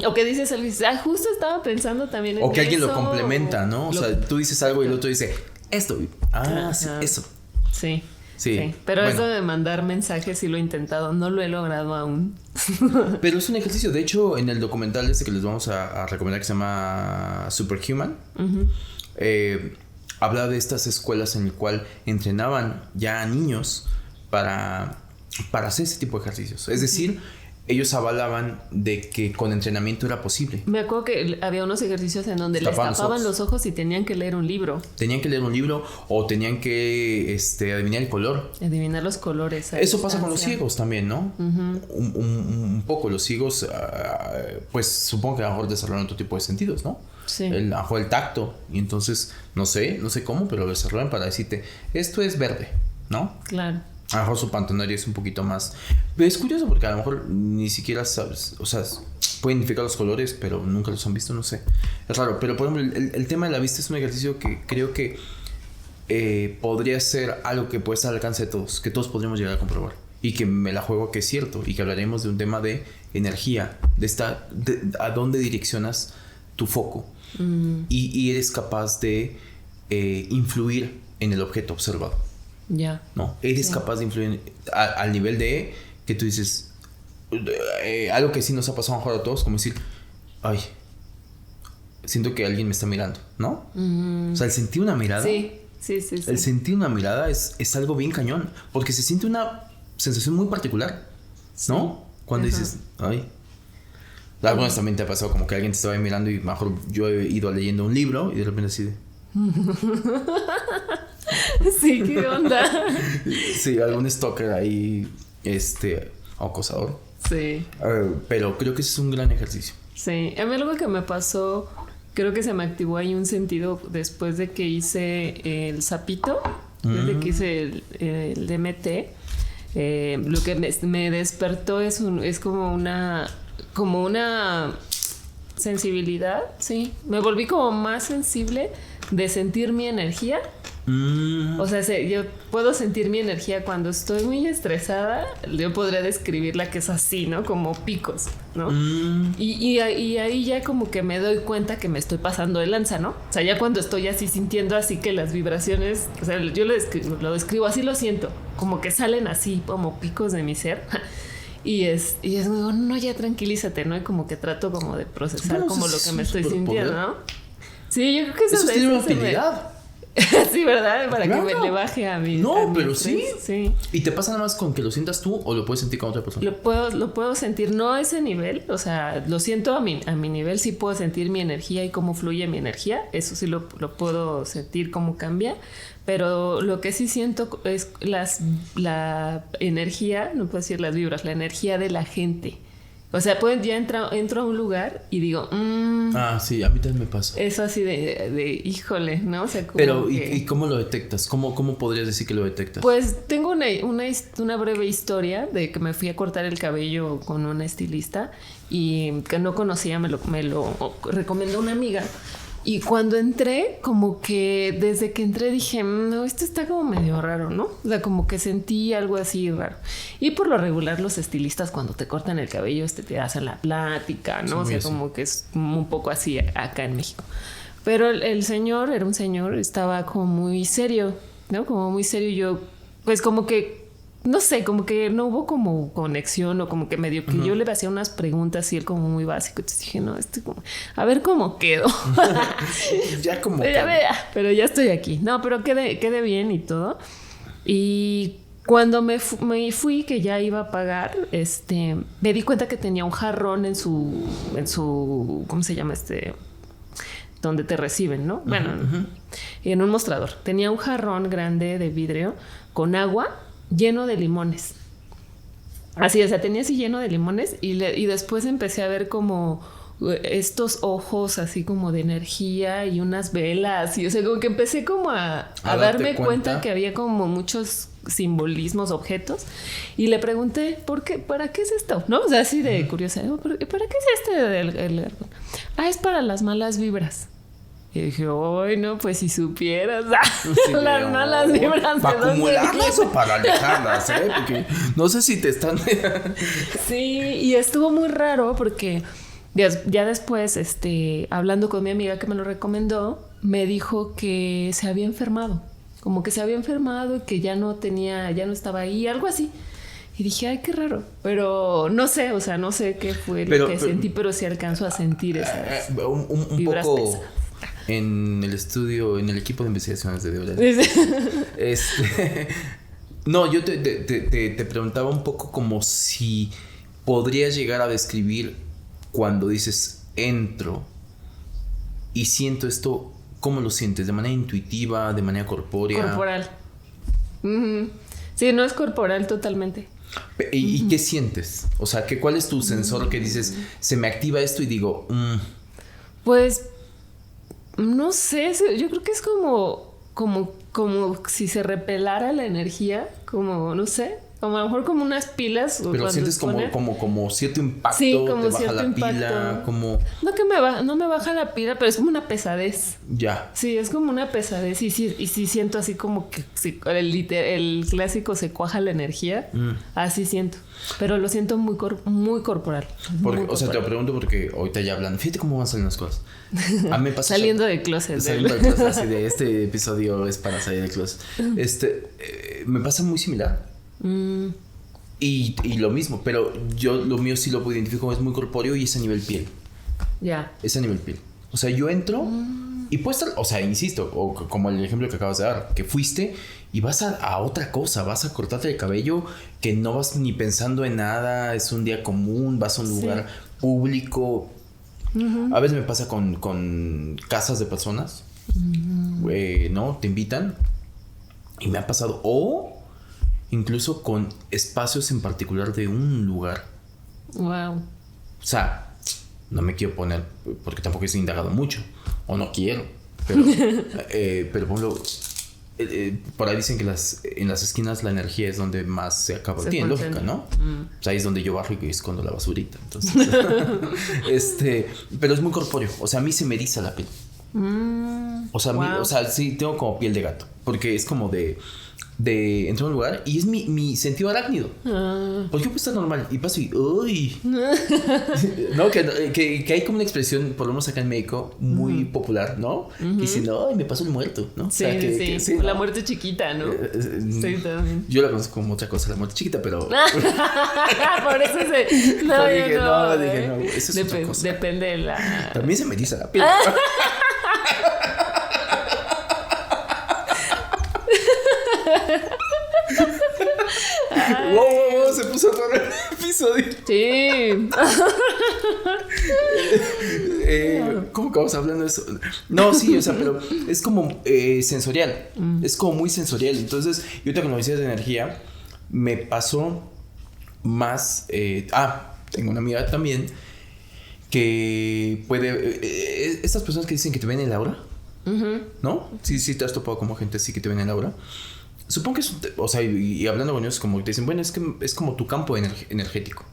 O que dices algo y dices, justo estaba pensando también en eso. O que alguien lo complementa, ¿no? O sea, tú dices algo y el otro dice, esto. Sí, eso. Sí. Pero bueno, eso de mandar mensajes sí lo he intentado, no lo he logrado aún. Pero es un ejercicio. De hecho, en el documental que les vamos a recomendar, que se llama Superhuman, habla de estas escuelas en el cual entrenaban ya a niños para hacer ese tipo de ejercicios. Es decir, ellos avalaban de que con entrenamiento era posible. Me acuerdo que había unos ejercicios en donde les tapaban los ojos y tenían que leer un libro. Tenían que leer un libro o tenían que adivinar el color. Adivinar los colores. Eso pasa con los ciegos también, ¿no? Un poco. Los ciegos, pues supongo que a lo mejor desarrollan otro tipo de sentidos, ¿no? Sí. A lo mejor el tacto. Y entonces, no sé cómo, pero lo desarrollan para decirte, esto es verde, ¿no? Claro. A lo mejor su pantanoria es un poquito más... Pero es curioso porque a lo mejor ni siquiera sabes... O sea, pueden identificar los colores, pero nunca los han visto, no sé. Es raro. Pero, por ejemplo, el tema de la vista es un ejercicio que creo que podría ser algo que puede estar al alcance de todos. Que todos podríamos llegar a comprobar. Y que me la juego que es cierto. Y que hablaremos de un tema de energía. De a dónde direccionas tu foco. Y eres capaz de influir en el objeto observado. Ya. No, eres capaz de influir al nivel de que tú dices algo que sí nos ha pasado a lo mejor a todos, como decir, ay, siento que alguien me está mirando, ¿no? O sea, el sentir una mirada. Sí. El sentir una mirada es algo bien cañón, porque se siente una sensación muy particular, ¿no? Cuando dices, ay. Algunas también te ha pasado como que alguien te estaba mirando y mejor yo he ido leyendo un libro y de repente así de... Sí, ¿qué onda? Sí, algún stalker ahí, acosador. Sí. Pero creo que ese es un gran ejercicio. Sí, a mí algo que me pasó, creo que se me activó ahí un sentido después de que hice el sapito, desde que hice el DMT. Lo que me despertó es como una sensibilidad, sí. Me volví como más sensible de sentir mi energía O sea, yo puedo sentir mi energía cuando estoy muy estresada. Yo podría describirla que es así, ¿no? Como picos, ¿no? Y ahí ya como que me doy cuenta que me estoy pasando de lanza, ¿no? O sea, ya cuando estoy así sintiendo así que las vibraciones, o sea, yo lo describo así, lo siento, como que salen así como picos de mi ser. Y es como, no, ya tranquilízate, ¿no? Y como que trato como de procesar como lo que me estoy sintiendo, ¿no? Sí, yo creo que eso tiene una utilidad. Sí, ¿verdad? Para que me le baje a mi... No, a pero mi sí. Sí. ¿Y te pasa nada más con que lo sientas tú o lo puedes sentir con otra persona? Lo puedo sentir, no a ese nivel, o sea, lo siento a mi nivel, sí puedo sentir mi energía y cómo fluye mi energía, eso sí lo puedo sentir, cómo cambia, pero lo que sí siento es la energía, no puedo decir las vibras, la energía de la gente. O sea, ya entro a un lugar y digo... sí, a mí también me pasa. Eso así de híjole, ¿no? O sea, como pero, que... ¿y cómo lo detectas? ¿Cómo podrías decir que lo detectas? Pues tengo una breve historia de que me fui a cortar el cabello con una estilista y que no conocía, me lo recomendó una amiga. Y cuando entré, como que desde que entré dije, no, esto está como medio raro, ¿no? O sea, como que sentí algo así raro. Y por lo regular los estilistas cuando te cortan el cabello te hacen la plática, ¿no? Sí, o sea, como que es un poco así acá en México. Pero el señor, era un señor, estaba como muy serio, ¿no? Como muy serio. Yo, pues como que, no sé, como que no hubo como conexión o como que medio que yo le hacía unas preguntas y él como muy básico. Entonces dije, no, como, a ver cómo quedo. Ya como pero ya estoy aquí. No, pero quedé bien y todo. Y cuando me fui, que ya iba a pagar, me di cuenta que tenía un jarrón en su ¿cómo se llama donde te reciben, ¿no? Bueno, en un mostrador. Tenía un jarrón grande de vidrio con agua lleno de limones. Así, o sea, tenía así lleno de limones y después empecé a ver como estos ojos así como de energía y unas velas y o sea, como que empecé como a darme cuenta que había como muchos simbolismos, objetos y le pregunté, ¿para qué es esto? ¿No? O sea, así de curiosa, ¿para qué es es para las malas vibras. Y dije, ¡ay, no! Pues si supieras las malas vibras. ¿Para acumularlas o para alejarlas? Porque no sé si te están... Sí, y estuvo muy raro porque ya después, hablando con mi amiga que me lo recomendó, me dijo que se había enfermado. Como que se había enfermado y que ya no estaba ahí, algo así. Y dije, ay, qué raro. Pero no sé, o sea, no sé qué fue lo que sentí, pero sí alcanzo a sentir esas vibras poco pesadas. En el estudio, en el equipo de investigaciones de Deola. No, yo te preguntaba un poco como si podrías llegar a describir cuando dices entro y siento esto, ¿cómo lo sientes? ¿De manera intuitiva, de manera corpórea? Corporal. Sí, no es corporal totalmente. ¿Y qué sientes? O sea, ¿cuál es tu sensor que dices, se me activa esto y digo... Pues... No sé, yo creo que es como si se repelara la energía, como, no sé, como a lo mejor como unas pilas. Pero sientes como cierto impacto, sí, como te baja la impacto. Pila, como... No me baja la pila, pero es como una pesadez. Ya. Sí, es como una pesadez y sí siento así como que el clásico se cuaja la energía, así siento. Pero lo siento muy corporal. O sea, te lo pregunto porque ahorita ya hablando. Fíjate cómo van saliendo las cosas. A mí me pasa saliendo de closet. Saliendo de closet, así de este episodio es para salir de closet. Me pasa muy similar. Y lo mismo, pero yo lo mío sí lo identifico como es muy corpóreo y es a nivel piel. Ya. Es a nivel piel. O sea, yo entro y puedes estar, o sea, insisto, como el ejemplo que acabas de dar, que fuiste y vas a otra cosa, vas a cortarte el cabello que no vas ni pensando en nada, es un día común, vas a un lugar público. A veces me pasa con casas de personas, ¿no? Te invitan y me ha pasado, o incluso con espacios en particular de un lugar. Wow. O sea, no me quiero poner, porque tampoco he indagado mucho, o no quiero, pero por ejemplo, por ahí dicen que en las esquinas la energía es donde más se acaba. Tiene lógica, ¿no? O sea, ahí es donde yo bajo y escondo la basurita. Entonces, pero es muy corpóreo. O sea, a mí se me eriza la piel. O sea, wow. o sea, sí, tengo como piel de gato. Porque es como de entrar a un lugar y es mi sentido arácnido. Porque yo puedo estar normal y paso y uy. No, que hay como una expresión, por lo menos acá en México, muy popular, ¿no? Que dice, no, me pasó el muerto, ¿no? Sí, o sea, sí. sí, La ¿no? muerte chiquita, ¿no? Sí, también. Yo la conozco como otra cosa, la muerte chiquita, pero... Por eso se... No, Pero dije, yo no, dije, no, eso es otra cosa. Depende de la... También se me eriza la piel. Wow, se puso raro el episodio. Sí. ¿Cómo acabamos hablando de eso? No, sí, o sea, pero es como sensorial. Es como muy sensorial. Entonces, yo ahorita con lo que decías de energía, me pasó más. Tengo una amiga también que puede. Estas personas que dicen que te ven el aura, ¿no? Sí, te has topado como gente así que te ven el aura. Supongo que es, o sea, y hablando con ellos, como te dicen, bueno, es que es como tu campo energético.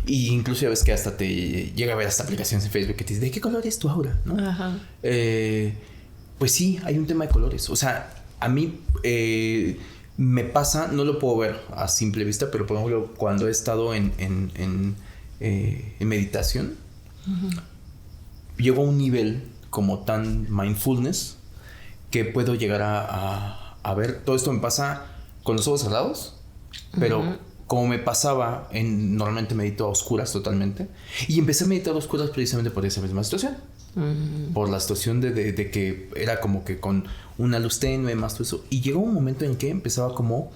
Y incluso ya ves que hasta te llega a ver hasta aplicaciones en Facebook que te dicen, ¿de qué color es tu aura? ¿No? Ajá. Pues sí, hay un tema de colores. O sea, a mí me pasa, no lo puedo ver a simple vista, pero por ejemplo, cuando he estado en meditación, llego a un nivel como tan mindfulness que puedo llegar a ver, todo esto me pasa con los ojos cerrados, pero como me pasaba, normalmente medito a oscuras totalmente, y empecé a meditar a oscuras precisamente por esa misma situación, por la situación de que era como que con una luz tenue, más todo eso, y llegó un momento en que empezaba como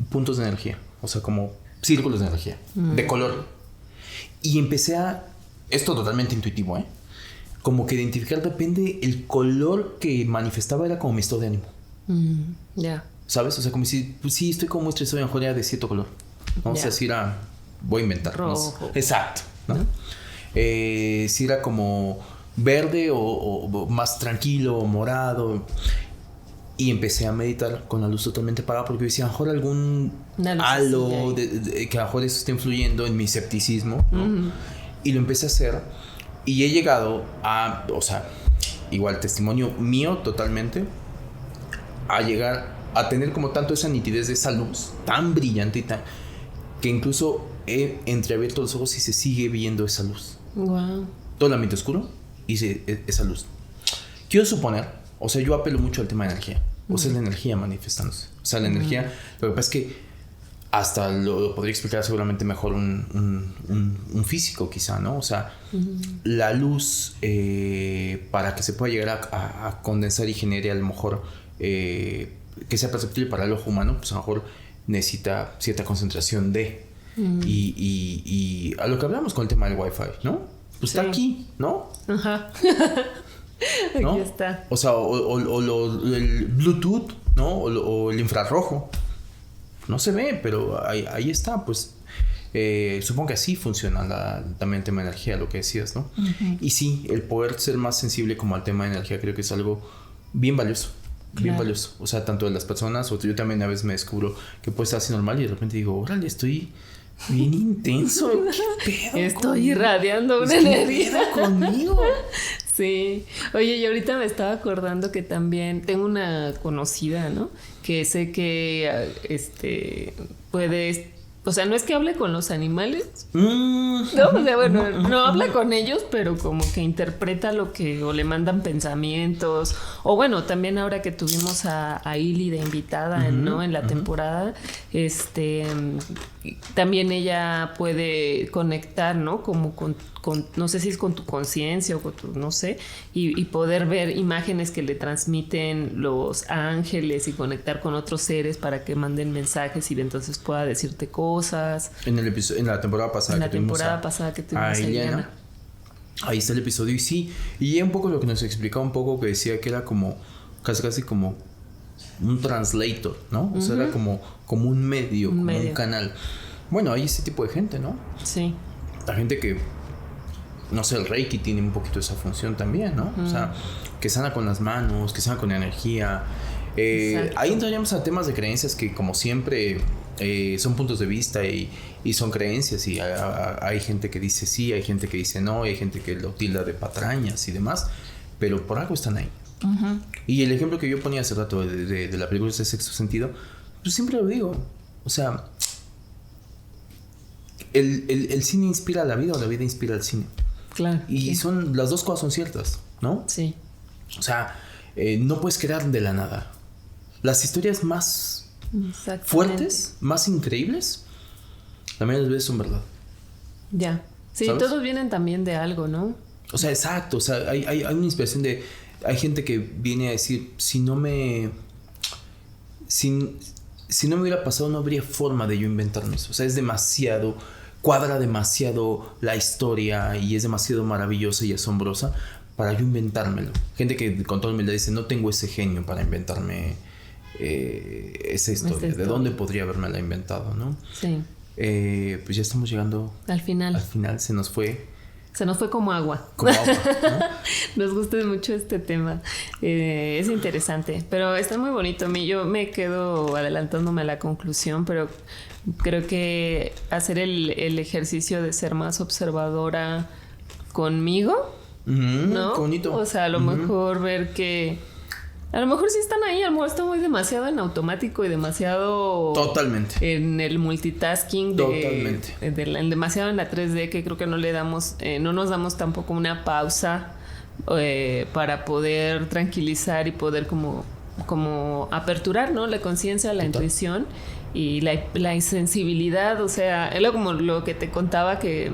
puntos de energía, o sea, como círculos de energía, de color, y empecé esto totalmente intuitivo, como que identificar, depende, el color que manifestaba era como mi estado de ánimo. Ya. ¿Sabes? O sea, como si, pues sí, estoy como muy estresado, mejor era de cierto color. Vamos a decir, voy a inventar. Rojo. ¿No? Exacto, ¿no? Si era como verde o más tranquilo, o morado. Y empecé a meditar con la luz totalmente apagada porque decía, a lo mejor algún halo que a lo mejor eso está influyendo en mi escepticismo, ¿no? Y lo empecé a hacer y he llegado a, o sea, igual testimonio mío totalmente, a llegar a tener como tanto esa nitidez de esa luz tan brillante y tan que incluso he entreabierto los ojos y se sigue viendo esa luz. Wow. Todo el ambiente oscuro y esa luz. Quiero suponer, o sea, yo apelo mucho al tema de energía. O sea, la energía manifestándose. O sea, la energía, lo que pasa es que hasta lo podría explicar seguramente mejor un físico quizá, ¿no? O sea, la luz para que se pueda llegar a condensar y genere a lo mejor que sea perceptible para el ojo humano, pues a lo mejor necesita cierta concentración de y a lo que hablamos con el tema del Wi-Fi, ¿no? Pues está aquí, ¿no? Ajá. ¿no? Aquí está. O sea, el Bluetooth, ¿no? O el infrarrojo. No se ve, pero ahí está, pues. Supongo que así funciona también el tema de energía, lo que decías, ¿no? Y sí, el poder ser más sensible como al tema de energía creo que es algo bien valioso. Bien valioso. O sea, tanto de las personas, o yo también a veces me descubro que puedo estar así normal y de repente digo, órale, estoy bien intenso. ¿Qué pedo? Estoy irradiando una energía. ¿Qué pedo conmigo? Sí. Oye, y ahorita me estaba acordando que también tengo una conocida, ¿no? Que sé que puede... O sea, no es que hable con los animales. No, o sea, bueno, no habla con ellos, pero como que interpreta o le mandan pensamientos. O bueno, también ahora que tuvimos a Ili de invitada, ¿no? En la temporada, también ella puede conectar, ¿no? Como con no sé si es con tu conciencia o con tu, no sé, y poder ver imágenes que le transmiten los ángeles y conectar con otros seres para que manden mensajes y entonces pueda decirte cosas. En la temporada pasada que tuvimos a Eliana. Ahí está el episodio y sí, y un poco lo que nos explicaba un poco que decía que era como casi como un translator, ¿no? O sea, era como un medio, como un canal. Bueno, hay ese tipo de gente, ¿no? Sí. La gente que, no sé, el Reiki tiene un poquito esa función también, ¿no? O sea, que sana con las manos, que sana con energía. Ahí entraríamos a temas de creencias que, como siempre, son puntos de vista y son creencias. Y hay gente que dice sí, hay gente que dice no, y hay gente que lo tilda de patrañas y demás. pero por algo están ahí. Uh-huh. Y el ejemplo que yo ponía hace rato de la película de Sexto Sentido, pues siempre lo digo. O sea, el cine inspira a la vida o la vida inspira al cine. Claro. Y las dos cosas son ciertas, ¿no? Sí. O sea, no puedes crear de la nada. Las historias más fuertes, más increíbles, la mayoría de las veces son verdad. Ya. Sí, ¿sabes? Todos vienen también de algo, ¿no? O sea, exacto. O sea, hay una inspiración de... Hay gente que viene a decir, si no me hubiera pasado, no habría forma de yo inventarme eso. O sea, es demasiado... Cuadra demasiado la historia y es demasiado maravillosa y asombrosa para yo inventármelo. Gente que con toda humildad dice, no tengo ese genio para inventarme esa historia. ¿De dónde podría habérmela inventado, no? Sí. Pues ya estamos llegando... Al final se nos fue como agua. Como agua, ¿no? Nos gusta mucho este tema. Es interesante, pero está muy bonito. Yo me quedo adelantándome a la conclusión, pero creo que hacer el ejercicio de ser más observadora conmigo, ¿no? Qué bonito. O sea, a lo mejor ver que... A lo mejor sí están ahí, a lo mejor está muy demasiado en automático y demasiado... Totalmente. En el multitasking. Totalmente. Demasiado en la 3D, que creo que no nos damos tampoco una pausa para poder tranquilizar y poder como aperturar, ¿no? La conciencia, la intuición y la sensibilidad. O sea, era como lo que te contaba que,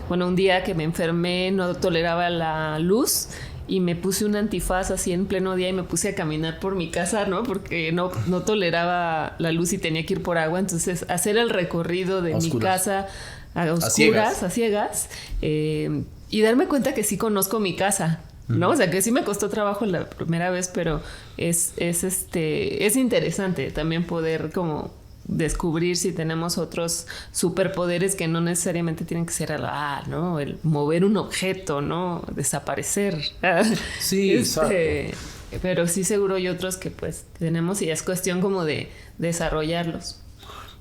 bueno, un día que me enfermé no toleraba la luz y me puse un antifaz así en pleno día y me puse a caminar por mi casa, ¿no? Porque no toleraba la luz y tenía que ir por agua. Entonces, hacer el recorrido de mi casa a oscuras, a ciegas, y darme cuenta que sí conozco mi casa, ¿no? O sea, que sí me costó trabajo la primera vez, pero es interesante también poder como descubrir si tenemos otros superpoderes que no necesariamente tienen que ser ¿no? El mover un objeto, ¿no? Desaparecer. Sí, exacto. Pero sí seguro hay otros que pues tenemos y es cuestión como de desarrollarlos.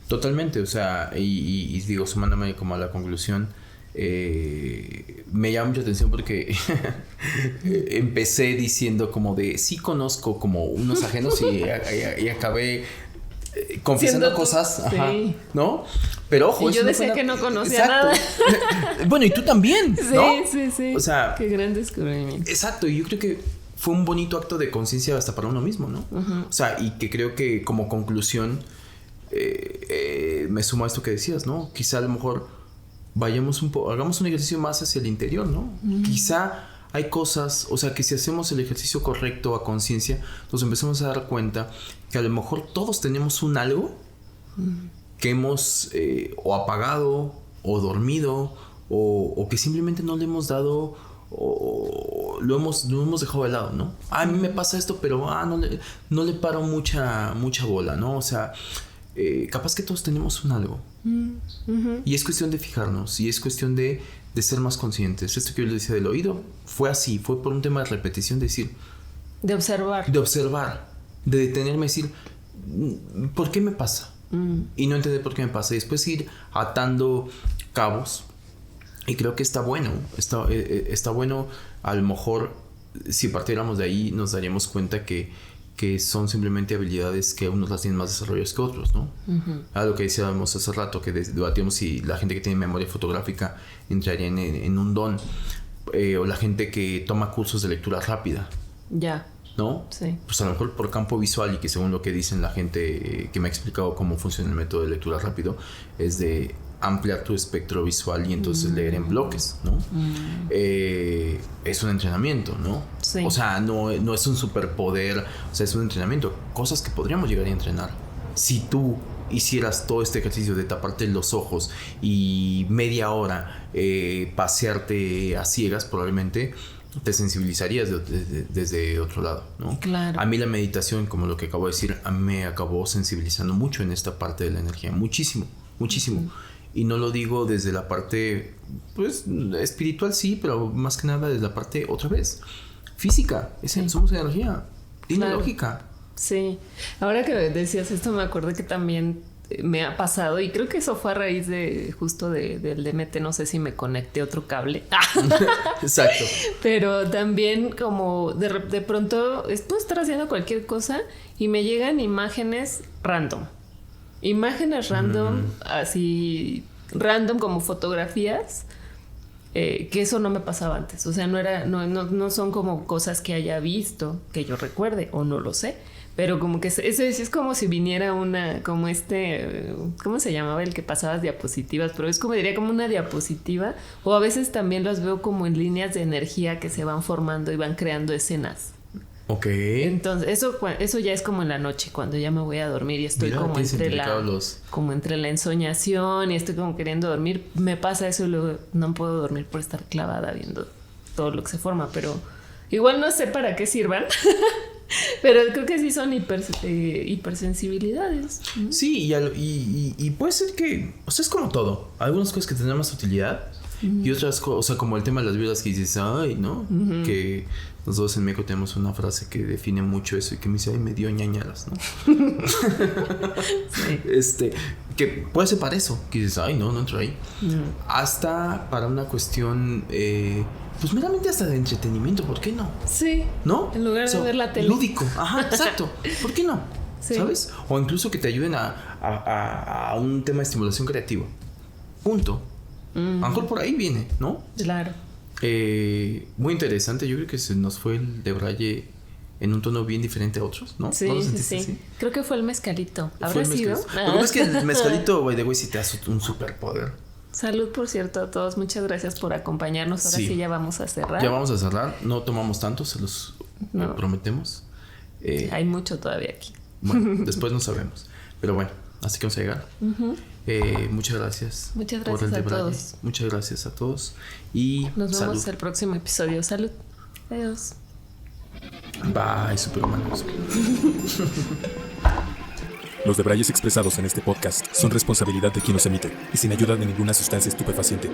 Totalmente, o sea, y digo, sumándome como a la conclusión, me llama mucha atención porque empecé diciendo como de sí conozco como unos ajenos y acabé confesando cosas, sí. ¿no? Pero ojo, y yo decía que no conocía nada. Bueno, y tú también, ¿no? Sí. O sea, qué gran descubrimiento. Exacto, y yo creo que fue un bonito acto de conciencia hasta para uno mismo, ¿no? Uh-huh. O sea, y que creo que como conclusión me sumo a esto que decías, ¿no? Quizá a lo mejor hagamos un ejercicio más hacia el interior, ¿no? Uh-huh. Quizá hay cosas, o sea, que si hacemos el ejercicio correcto a conciencia, nos empezamos a dar cuenta que a lo mejor todos tenemos un algo que hemos o apagado o dormido o que simplemente no le hemos dado o lo hemos dejado de lado, ¿no? A mí me pasa esto, pero no le paro mucha bola, ¿no? O sea, capaz que todos tenemos un algo. Uh-huh. Y es cuestión de fijarnos y es cuestión de ser más conscientes. Esto que yo les decía del oído fue así, fue por un tema de repetición, de decir... De observar, de detenerme y decir, ¿por qué me pasa? Y no entender por qué me pasa. Y después ir atando cabos. Y creo que está bueno. Está bueno, a lo mejor, si partiéramos de ahí, nos daríamos cuenta que son simplemente habilidades que unos las tienen más desarrolladas que otros, ¿no? Uh-huh. A lo que decíamos hace rato, que debatíamos si la gente que tiene memoria fotográfica entraría en un don, o la gente que toma cursos de lectura rápida. Ya. ¿No? Sí. Pues a lo mejor por campo visual y que según lo que dicen la gente que me ha explicado cómo funciona el método de lectura rápido, es de ampliar tu espectro visual y entonces leer en bloques, ¿no? Es un entrenamiento, ¿no? Sí. O sea, no es un superpoder, o sea, es un entrenamiento. Cosas que podríamos llegar a entrenar. Si tú hicieras todo este ejercicio de taparte los ojos y media hora pasearte a ciegas, probablemente te sensibilizarías desde otro lado, ¿no? Claro. A mí la meditación, como lo que acabo de decir, a mí me acabó sensibilizando mucho en esta parte de la energía. Muchísimo. Uh-huh. Y no lo digo desde la parte, pues, espiritual sí, pero más que nada desde la parte, otra vez, física. Somos energía. Tiene lógica. Sí. Ahora que decías esto, me acordé que también me ha pasado, y creo que eso fue a raíz de justo del DMT, no sé si me conecté otro cable. Exacto. Pero también como de pronto puedo estar haciendo cualquier cosa y me llegan imágenes random. Imágenes random, así random como fotografías, que eso no me pasaba antes. O sea, no son como cosas que haya visto, que yo recuerde, o no lo sé. Pero como que eso es como si viniera como ¿cómo se llamaba el que pasabas diapositivas? Pero es como diría como una diapositiva, o a veces también los veo como en líneas de energía que se van formando y van creando escenas. Ok. Entonces, eso ya es como en la noche, cuando ya me voy a dormir y estoy como entre la ensoñación y estoy como queriendo dormir. Me pasa eso y luego no puedo dormir por estar clavada viendo todo lo que se forma, pero igual no sé para qué sirvan. Pero creo que sí son hipersensibilidades. Sí, y puede ser que, o sea, es como todo. Algunas cosas que tienen más utilidad y otras cosas, o sea, como el tema de las vibras que dices, ay, ¿no? Que nosotros en México tenemos una frase que define mucho eso y que me dice, ay, me dio ñañaras, ¿no? Sí. Que puede ser para eso, que dices, ay, no entro ahí. Hasta para una cuestión... pues meramente hasta de entretenimiento, ¿por qué no? Sí. ¿No? En lugar de ver la tele. Lúdico, ajá, exacto. ¿Por qué no? Sí. ¿Sabes? O incluso que te ayuden a un tema de estimulación creativa. Punto. A lo mejor por ahí viene, ¿no? Claro. Muy interesante. Yo creo que se nos fue el de Braille en un tono bien diferente a otros, ¿no? Sí, ¿No lo sí. así? Creo que fue el mezcalito. ¿Habrá sido? Lo que es que el mezcalito, güey, de güey, sí te da un superpoder. Salud, por cierto, a todos. Muchas gracias por acompañarnos. Ahora sí ya vamos a cerrar. Ya vamos a cerrar. No tomamos tanto, se los prometemos. Hay mucho todavía aquí. Bueno, después no sabemos. Pero bueno, así que vamos a llegar. Muchas gracias. Muchas gracias a todos. Muchas gracias a todos. Y nos vemos el próximo episodio. Salud. Adiós. Bye, superhumanos. Los debrayes expresados en este podcast son responsabilidad de quien los emite y sin ayuda de ninguna sustancia estupefaciente.